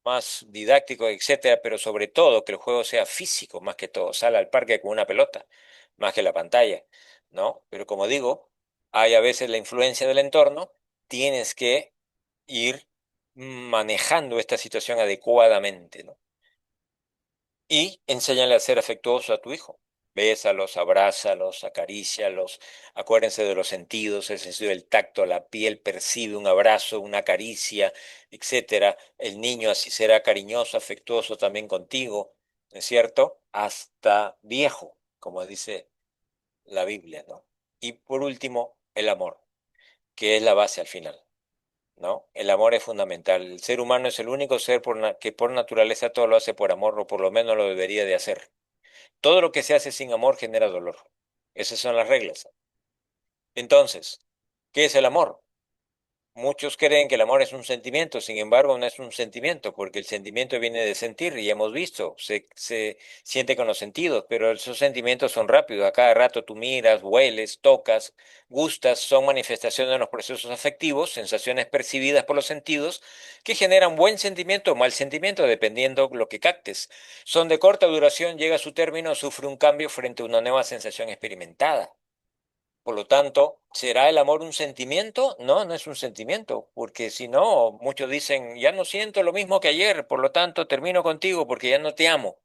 más didácticos, etcétera, pero sobre todo que el juego sea físico, más que todo. Sal al parque con una pelota, más que la pantalla, ¿no? Pero como digo, hay a veces la influencia del entorno, tienes que ir manejando esta situación adecuadamente, ¿no? Y enséñale a ser afectuoso a tu hijo. Bésalos, abrázalos, acarícialos. Acuérdense de los sentidos, el sentido del tacto, la piel percibe un abrazo, una caricia, etcétera. El niño así será cariñoso, afectuoso también contigo, ¿no es cierto? Hasta viejo, como dice la Biblia, ¿no? Y por último, el amor, que es la base al final. ¿No? El amor es fundamental. El ser humano es el único ser que por naturaleza todo lo hace por amor, o por lo menos lo debería de hacer. Todo lo que se hace sin amor genera dolor. Esas son las reglas. Entonces, ¿qué es el amor? Muchos creen que el amor es un sentimiento, sin embargo no es un sentimiento, porque el sentimiento viene de sentir y hemos visto, se siente con los sentidos, pero esos sentimientos son rápidos, a cada rato tú miras, hueles, tocas, gustas, son manifestaciones de los procesos afectivos, sensaciones percibidas por los sentidos, que generan buen sentimiento o mal sentimiento, dependiendo lo que captes. Son de corta duración, llega a su término, sufre un cambio frente a una nueva sensación experimentada. Por lo tanto, ¿será el amor un sentimiento? No, no es un sentimiento, porque si no, muchos dicen, ya no siento lo mismo que ayer, por lo tanto termino contigo porque ya no te amo.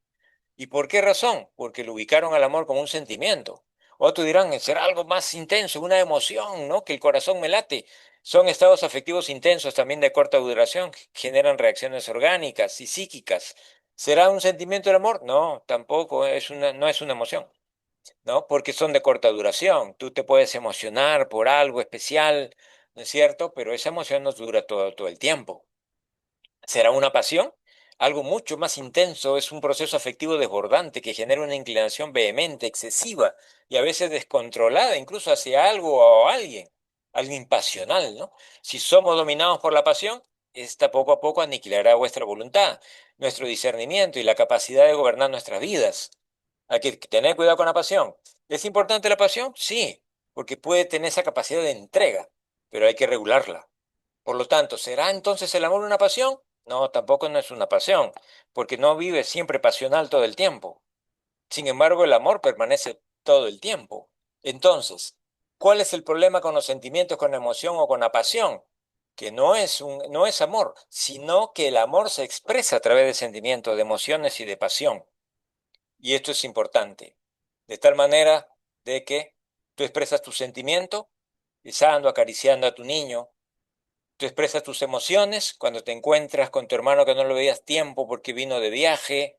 ¿Y por qué razón? Porque lo ubicaron al amor como un sentimiento. Otros dirán, será algo más intenso, una emoción, ¿no? Que el corazón me late. Son estados afectivos intensos también de corta duración, que generan reacciones orgánicas y psíquicas. ¿Será un sentimiento el amor? No, tampoco, no es una emoción. ¿No? Porque son de corta duración. Tú te puedes emocionar por algo especial, ¿no es cierto? Pero esa emoción no dura todo el tiempo. ¿Será una pasión? Algo mucho más intenso, es un proceso afectivo desbordante que genera una inclinación vehemente, excesiva y a veces descontrolada, incluso hacia algo o alguien, algo impasional, ¿no? Si somos dominados por la pasión, esta poco a poco aniquilará vuestra voluntad, nuestro discernimiento y la capacidad de gobernar nuestras vidas. Hay que tener cuidado con la pasión. ¿Es importante la pasión? Sí, porque puede tener esa capacidad de entrega, pero hay que regularla. Por lo tanto, ¿será entonces el amor una pasión? No, tampoco no es una pasión, porque no vive siempre pasional todo el tiempo. Sin embargo, el amor permanece todo el tiempo. Entonces, ¿cuál es el problema con los sentimientos, con la emoción o con la pasión? Que no es amor, sino que el amor se expresa a través de sentimientos, de emociones y de pasión. Y esto es importante. De tal manera de que tú expresas tu sentimiento, besando, acariciando a tu niño. Tú expresas tus emociones cuando te encuentras con tu hermano que no lo veías tiempo porque vino de viaje.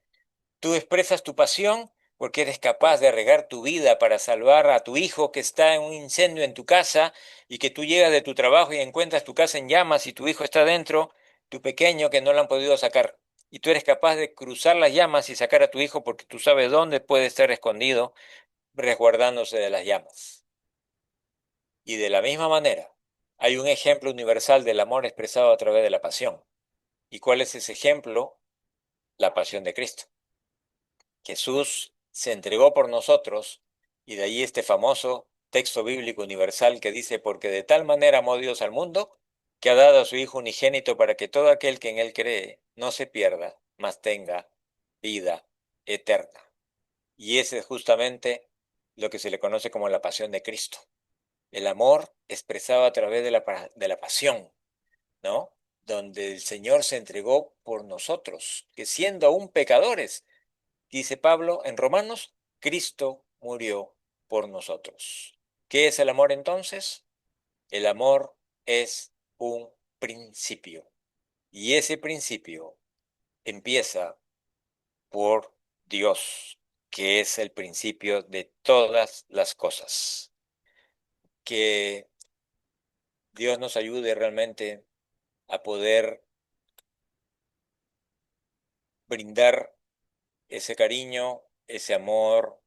Tú expresas tu pasión porque eres capaz de arriesgar tu vida para salvar a tu hijo que está en un incendio en tu casa y que tú llegas de tu trabajo y encuentras tu casa en llamas y tu hijo está dentro, tu pequeño que no lo han podido sacar. Y tú eres capaz de cruzar las llamas y sacar a tu hijo porque tú sabes dónde puede estar escondido resguardándose de las llamas. Y de la misma manera, hay un ejemplo universal del amor expresado a través de la pasión. ¿Y cuál es ese ejemplo? La pasión de Cristo. Jesús se entregó por nosotros y de ahí este famoso texto bíblico universal que dice, porque de tal manera amó Dios al mundo, que ha dado a su Hijo unigénito para que todo aquel que en él cree no se pierda, mas tenga vida eterna. Y ese es justamente lo que se le conoce como la pasión de Cristo. El amor expresado a través de la pasión, ¿no? Donde el Señor se entregó por nosotros, que siendo aún pecadores, dice Pablo en Romanos, Cristo murió por nosotros. ¿Qué es el amor entonces? El amor es un principio. Y ese principio empieza por Dios, que es el principio de todas las cosas. Que Dios nos ayude realmente a poder brindar ese cariño, ese amor,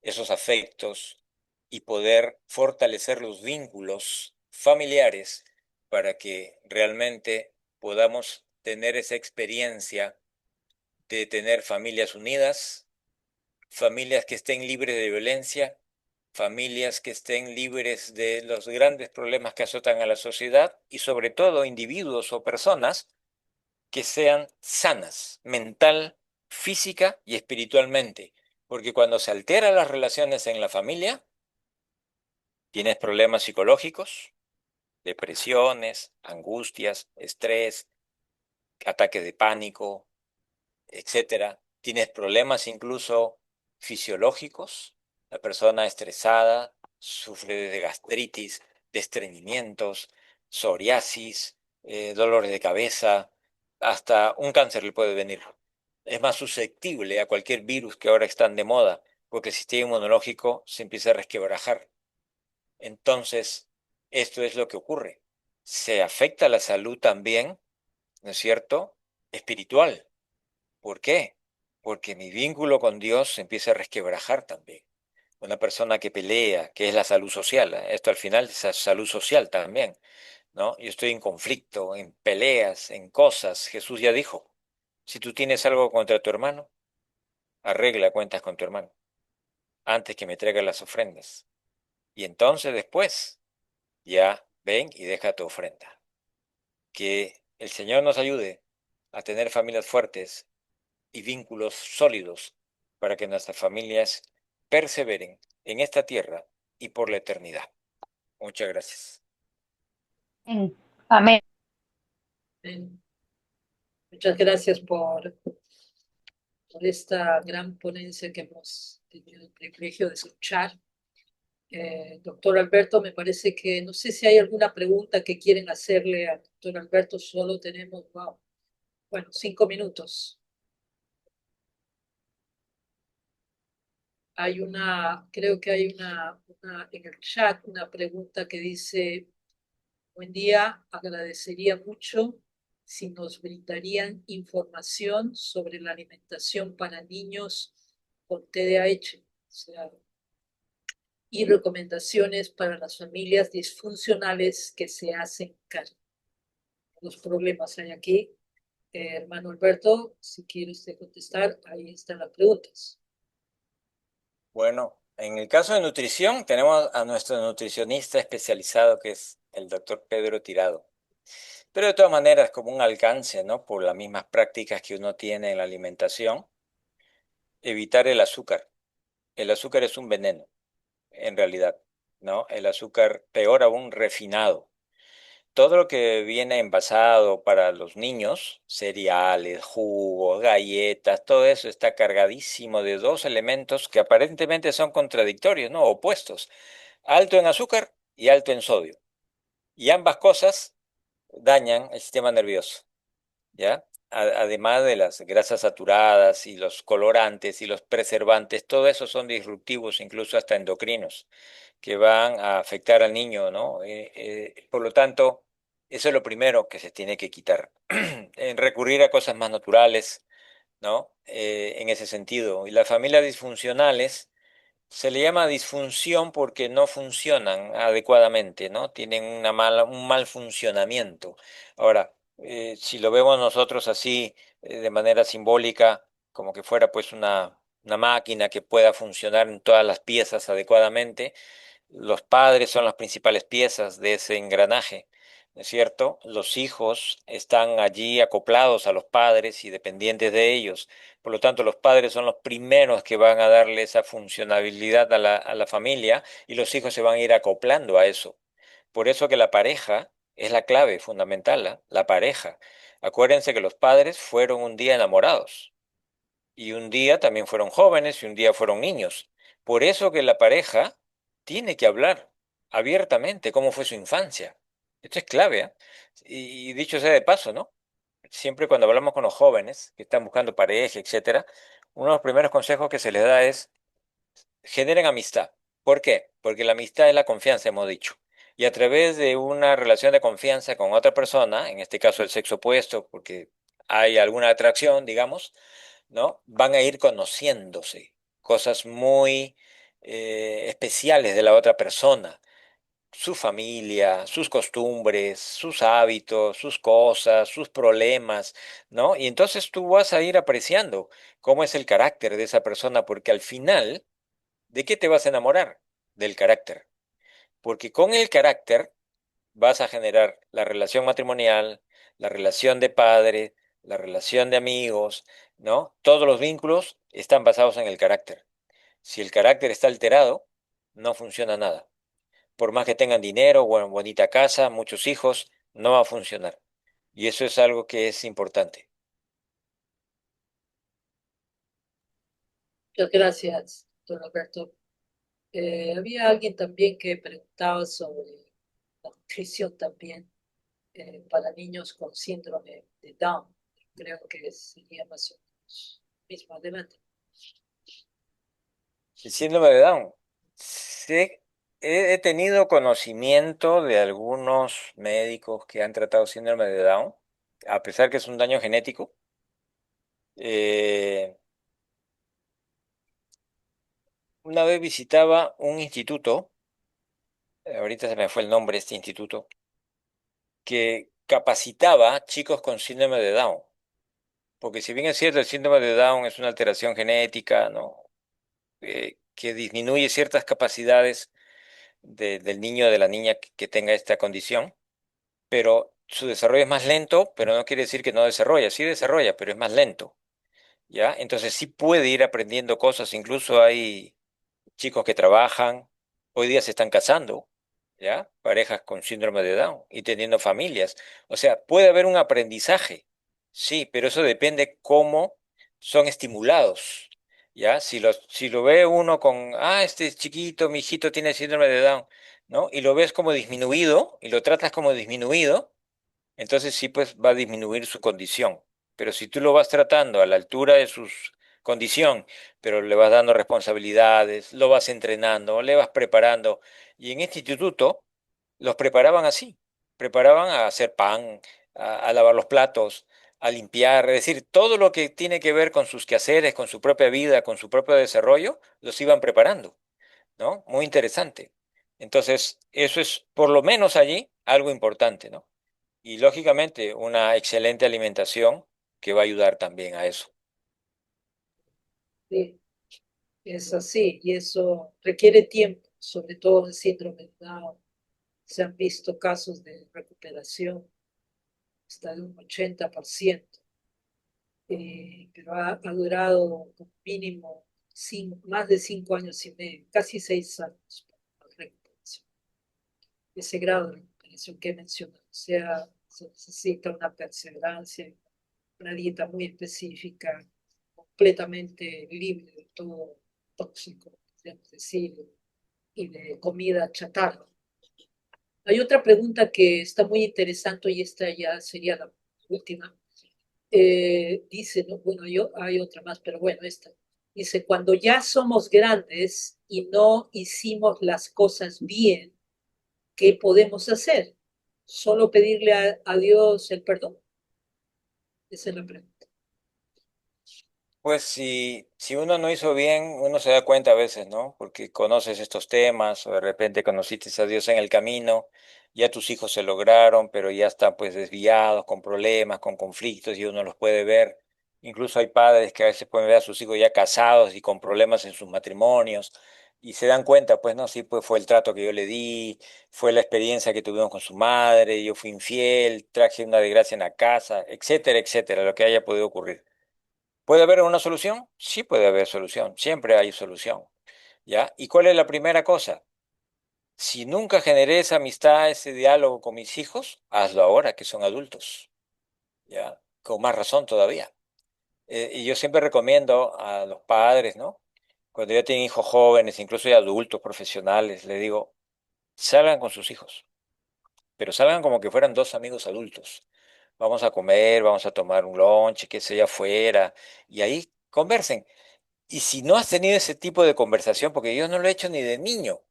esos afectos y poder fortalecer los vínculos familiares para que realmente podamos tener esa experiencia de tener familias unidas, familias que estén libres de violencia, familias que estén libres de los grandes problemas que azotan a la sociedad y sobre todo individuos o personas que sean sanas, mental, física y espiritualmente. Porque cuando se alteran las relaciones en la familia, tienes problemas psicológicos, depresiones, angustias, estrés, ataques de pánico, etcétera. Tienes problemas incluso fisiológicos. La persona estresada sufre de gastritis, de estreñimientos, psoriasis, dolores de cabeza, hasta un cáncer le puede venir. Es más susceptible a cualquier virus que ahora están de moda, porque el sistema inmunológico se empieza a resquebrajar. Entonces, esto es lo que ocurre. Se afecta la salud también, ¿no es cierto? Espiritual. ¿Por qué? Porque mi vínculo con Dios se empieza a resquebrajar también. Una persona que pelea, que es la salud social, esto al final es la salud social también, ¿no? Yo estoy en conflicto, en peleas, en cosas. Jesús ya dijo, si tú tienes algo contra tu hermano, arregla cuentas con tu hermano antes que me traiga las ofrendas. Y entonces después ya ven y deja tu ofrenda. Que el Señor nos ayude a tener familias fuertes y vínculos sólidos para que nuestras familias perseveren en esta tierra y por la eternidad. Muchas gracias. En- Amén. Bien. Muchas gracias por esta gran ponencia que hemos tenido el privilegio de escuchar. Doctor Alberto, me parece que no sé si hay alguna pregunta que quieren hacerle al doctor Alberto. Solo tenemos, wow, bueno, 5 minutos. Creo que hay en el chat una pregunta que dice, buen día, agradecería mucho si nos brindarían información sobre la alimentación para niños con TDAH, o sea, y recomendaciones para las familias disfuncionales que se hacen cargo. Los problemas hay aquí. Hermano Alberto, si quiere usted contestar, ahí están las preguntas. Bueno, en el caso de nutrición, tenemos a nuestro nutricionista especializado, que es el doctor Pedro Tirado. Pero de todas maneras, como un alcance, ¿no? Por las mismas prácticas que uno tiene en la alimentación, evitar el azúcar. El azúcar es un veneno, en realidad, ¿no? El azúcar, peor aún, refinado. Todo lo que viene envasado para los niños, cereales, jugos, galletas, todo eso está cargadísimo de dos elementos que aparentemente son contradictorios, ¿no? Opuestos. Alto en azúcar y alto en sodio. Y ambas cosas dañan el sistema nervioso, ¿ya? Además de las grasas saturadas y los colorantes y los preservantes, todo eso son disruptivos, incluso hasta endocrinos, que van a afectar al niño, ¿no? Por lo tanto, eso es lo primero que se tiene que quitar. En recurrir a cosas más naturales, ¿no? En ese sentido. Y las familias disfuncionales se le llama disfunción porque no funcionan adecuadamente, ¿no? Tienen un mal funcionamiento. Ahora, si lo vemos nosotros así, de manera simbólica, como que fuera pues una máquina que pueda funcionar en todas las piezas adecuadamente, los padres son las principales piezas de ese engranaje, ¿no es cierto? Los hijos están allí acoplados a los padres y dependientes de ellos. Por lo tanto, los padres son los primeros que van a darle esa funcionabilidad a la familia y los hijos se van a ir acoplando a eso. Por eso que la pareja es la clave fundamental, ¿ah? La pareja. Acuérdense que los padres fueron un día enamorados y un día también fueron jóvenes y un día fueron niños. Por eso que la pareja tiene que hablar abiertamente cómo fue su infancia. Esto es clave, ¿ah? Y dicho sea de paso, ¿no? Siempre cuando hablamos con los jóvenes que están buscando pareja, etcétera, uno de los primeros consejos que se les da es generen amistad. ¿Por qué? Porque la amistad es la confianza, hemos dicho. Y a través de una relación de confianza con otra persona, en este caso el sexo opuesto, porque hay alguna atracción, digamos, ¿no? Van a ir conociéndose cosas muy especiales de la otra persona, su familia, sus costumbres, sus hábitos, sus cosas, sus problemas, ¿no? Y entonces tú vas a ir apreciando cómo es el carácter de esa persona, porque al final, ¿de qué te vas a enamorar? Del carácter. Porque con el carácter vas a generar la relación matrimonial, la relación de padre, la relación de amigos, ¿no? Todos los vínculos están basados en el carácter. Si el carácter está alterado, no funciona nada. Por más que tengan dinero, bonita casa, muchos hijos, no va a funcionar. Y eso es algo que es importante. Muchas gracias, doctor Alberto. Había alguien también que preguntaba sobre la nutrición también para niños con síndrome de Down. Creo que sería más o menos mismo. Adelante. El síndrome de Down. Sé- he tenido conocimiento de algunos médicos que han tratado síndrome de Down, a pesar que es un daño genético. Eh, una vez visitaba un instituto, ahorita se me fue el nombre de este instituto, que capacitaba chicos con síndrome de Down. Porque si bien es cierto, el síndrome de Down es una alteración genética, ¿no? Que disminuye ciertas capacidades del niño o de la niña que tenga esta condición, pero su desarrollo es más lento, pero no quiere decir que no desarrolla, sí desarrolla, pero es más lento, ¿ya? Entonces sí puede ir aprendiendo cosas, incluso hay chicos que trabajan, hoy día se están casando, ¿ya? Parejas con síndrome de Down y teniendo familias. O sea, puede haber un aprendizaje, sí, pero eso depende cómo son estimulados, ¿ya? Si lo ve uno con, este chiquito, mi hijito tiene síndrome de Down, ¿no? Y lo ves como disminuido y lo tratas como disminuido, entonces sí, pues va a disminuir su condición. Pero si tú lo vas tratando a la altura de su condición, pero le vas dando responsabilidades, lo vas entrenando, le vas preparando. Y en este instituto los preparaban así, preparaban a hacer pan, a lavar los platos, a limpiar, es decir, todo lo que tiene que ver con sus quehaceres, con su propia vida, con su propio desarrollo, los iban preparando, ¿no? Muy interesante. Entonces, eso es por lo menos allí algo importante, ¿no? Y lógicamente una excelente alimentación que va a ayudar también a eso. Sí, es así, y eso requiere tiempo, sobre todo en síndrome de Down. Se han visto casos de recuperación hasta de un 80%, pero ha durado como mínimo más de 5 años y medio, casi 6 años para la recuperación. Ese grado de recuperación que he mencionado, o sea, se necesita una perseverancia, una dieta muy específica, completamente libre de todo tóxico, podríamos decir, y de comida chatarra. Hay otra pregunta que está muy interesante y esta ya sería la última. Dice, no, bueno, hay otra más, pero bueno, esta. Dice, cuando ya somos grandes y no hicimos las cosas bien, ¿qué podemos hacer? ¿Solo pedirle a Dios el perdón? Esa es la pregunta. Pues si uno no hizo bien, uno se da cuenta a veces, ¿no? Porque conoces estos temas o de repente conociste a Dios en el camino, ya tus hijos se lograron, pero ya están pues desviados, con problemas, con conflictos y uno los puede ver. Incluso hay padres que a veces pueden ver a sus hijos ya casados y con problemas en sus matrimonios y se dan cuenta, pues no, sí, pues fue el trato que yo le di, fue la experiencia que tuvimos con su madre, yo fui infiel, traje una desgracia en la casa, etcétera, etcétera, lo que haya podido ocurrir. ¿Puede haber una solución? Sí puede haber solución, siempre hay solución, ¿ya? ¿Y cuál es la primera cosa? Si nunca generé esa amistad, ese diálogo con mis hijos, hazlo ahora que son adultos, ¿ya? Con más razón todavía. Y yo siempre recomiendo a los padres, ¿no? Cuando ya tienen hijos jóvenes, incluso ya adultos, profesionales, les digo, salgan con sus hijos, pero salgan como que fueran dos amigos adultos. Vamos a comer, vamos a tomar un lunch, qué sé yo, afuera, y ahí conversen. Y si no has tenido ese tipo de conversación, porque yo no lo he hecho ni de niño,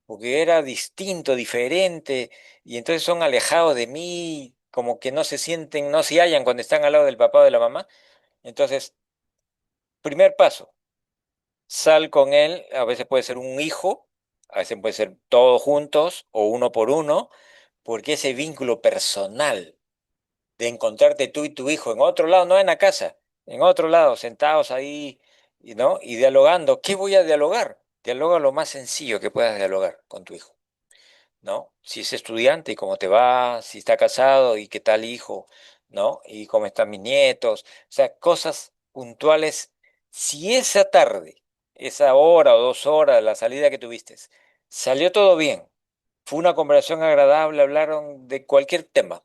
porque era distinto, diferente, y entonces son alejados de mí, como que no se sienten, no se hallan cuando están al lado del papá o de la mamá. Entonces, primer paso, sal con él, a veces puede ser un hijo, a veces puede ser todos juntos o uno por uno, porque ese vínculo personal de encontrarte tú y tu hijo en otro lado, no en la casa, en otro lado, sentados ahí, ¿no? Y dialogando. ¿Qué voy a dialogar? Dialoga lo más sencillo que puedas dialogar con tu hijo, ¿no? Si es estudiante y cómo te va, si está casado y qué tal hijo, ¿no? Y cómo están mis nietos, o sea, cosas puntuales. Si esa tarde, esa hora o 2 horas, la salida que tuviste, salió todo bien, fue una conversación agradable, hablaron de cualquier tema,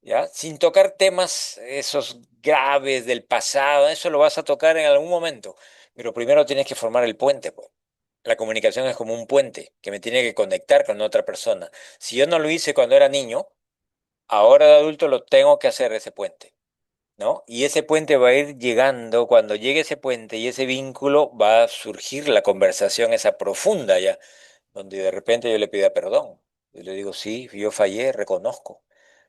¿ya? Sin tocar temas esos graves del pasado, eso lo vas a tocar en algún momento, pero primero tienes que formar el puente, pues. La comunicación es como un puente que me tiene que conectar con otra persona. Si yo no lo hice cuando era niño, ahora de adulto lo tengo que hacer ese puente, ¿no? Y ese puente va a ir llegando, cuando llegue ese puente y ese vínculo, va a surgir la conversación esa profunda ya, donde de repente yo le pida perdón. Yo le digo, sí, yo fallé, reconozco,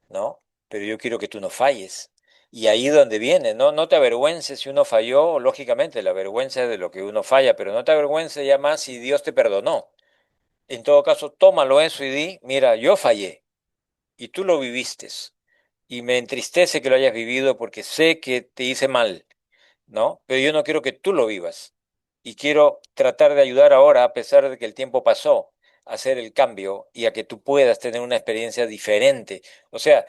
¿no? Pero yo quiero que tú no falles. Y ahí donde viene, ¿no? No te avergüences si uno falló, lógicamente, la vergüenza es de lo que uno falla, pero no te avergüences ya más si Dios te perdonó. En todo caso, tómalo eso y di, mira, yo fallé y tú lo viviste. Y me entristece que lo hayas vivido porque sé que te hice mal, ¿no? Pero yo no quiero que tú lo vivas. Y quiero tratar de ayudar ahora, a pesar de que el tiempo pasó, a hacer el cambio y a que tú puedas tener una experiencia diferente. O sea,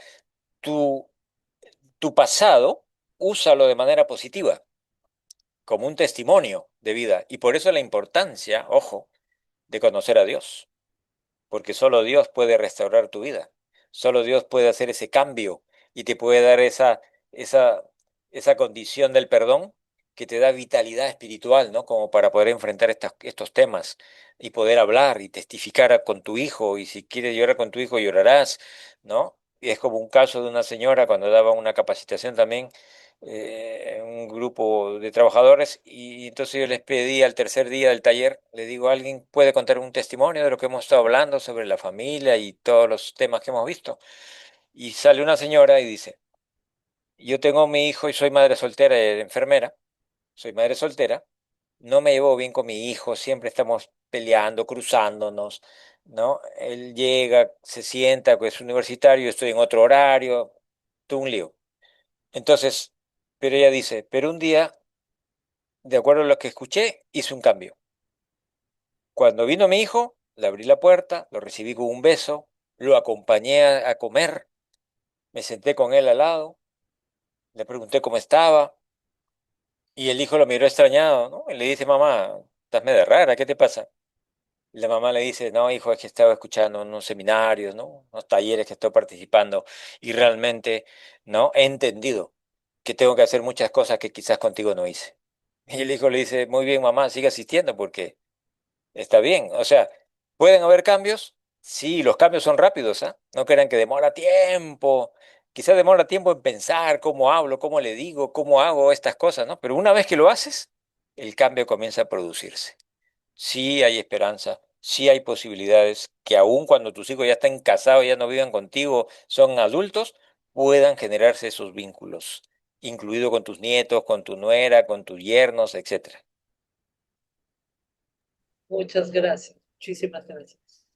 tu, tu pasado, úsalo de manera positiva, como un testimonio de vida. Y por eso la importancia, ojo, de conocer a Dios, porque solo Dios puede restaurar tu vida, solo Dios puede hacer ese cambio y te puede dar esa, esa condición del perdón que te da vitalidad espiritual, ¿no? Como para poder enfrentar estos temas y poder hablar y testificar con tu hijo, y si quieres llorar con tu hijo, llorarás, ¿no? Y es como un caso de una señora cuando daba una capacitación también, un grupo de trabajadores, y entonces yo les pedí al tercer día del taller, le digo, ¿alguien puede contar un testimonio de lo que hemos estado hablando sobre la familia y todos los temas que hemos visto? Y sale una señora y dice, yo tengo mi hijo y soy madre soltera, enfermera, soy madre soltera, no me llevo bien con mi hijo, siempre estamos peleando, cruzándonos, ¿no? Él llega, se sienta, pues es universitario, yo estoy en otro horario, todo un lío. Entonces, pero ella dice, pero un día, de acuerdo a lo que escuché, hice un cambio. Cuando vino mi hijo, le abrí la puerta, lo recibí con un beso, lo acompañé a comer, me senté con él al lado, le pregunté cómo estaba, y el hijo lo miró extrañado, ¿no? Y le dice, mamá, estás medio rara, ¿qué te pasa? Y la mamá le dice, no, hijo, es que estaba escuchando unos seminarios, ¿no? Unos talleres que estoy participando, y realmente, ¿no? He entendido que tengo que hacer muchas cosas que quizás contigo no hice. Y el hijo le dice, muy bien, mamá, sigue asistiendo porque está bien. O sea, ¿pueden haber cambios? Sí, los cambios son rápidos, ¿ah? No crean que demora tiempo. Quizás demora tiempo en pensar cómo hablo, cómo le digo, cómo hago estas cosas, ¿no? Pero una vez que lo haces, el cambio comienza a producirse. Sí hay esperanza, sí hay posibilidades que aun cuando tus hijos ya estén casados, ya no vivan contigo, son adultos, puedan generarse esos vínculos, incluido con tus nietos, con tu nuera, con tus yernos, etcétera. Muchas gracias, muchísimas gracias.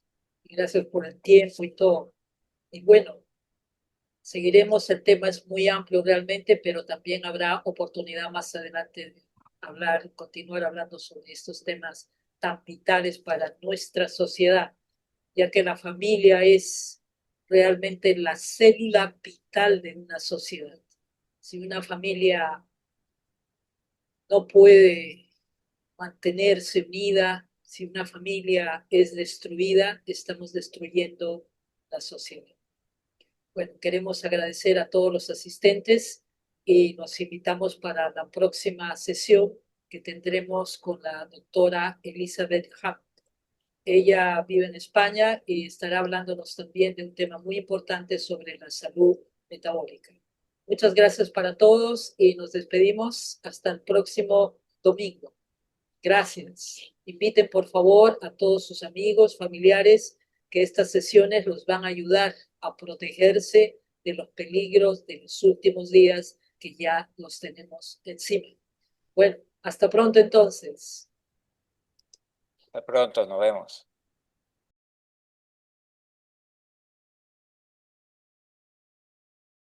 Y gracias por el tiempo y todo. Y bueno, seguiremos, el tema es muy amplio realmente, pero también habrá oportunidad más adelante de hablar, continuar hablando sobre estos temas tan vitales para nuestra sociedad, ya que la familia es realmente la célula vital de una sociedad. Si una familia no puede mantenerse unida, si una familia es destruida, estamos destruyendo la sociedad. Bueno, queremos agradecer a todos los asistentes y nos invitamos para la próxima sesión que tendremos con la doctora Elizabeth Hunt. Ella vive en España y estará hablándonos también de un tema muy importante sobre la salud metabólica. Muchas gracias para todos y nos despedimos hasta el próximo domingo. Gracias. Inviten por favor a todos sus amigos, familiares, que estas sesiones los van a ayudar a protegerse de los peligros de los últimos días que ya los tenemos encima. Bueno, hasta pronto entonces. Hasta pronto, nos vemos.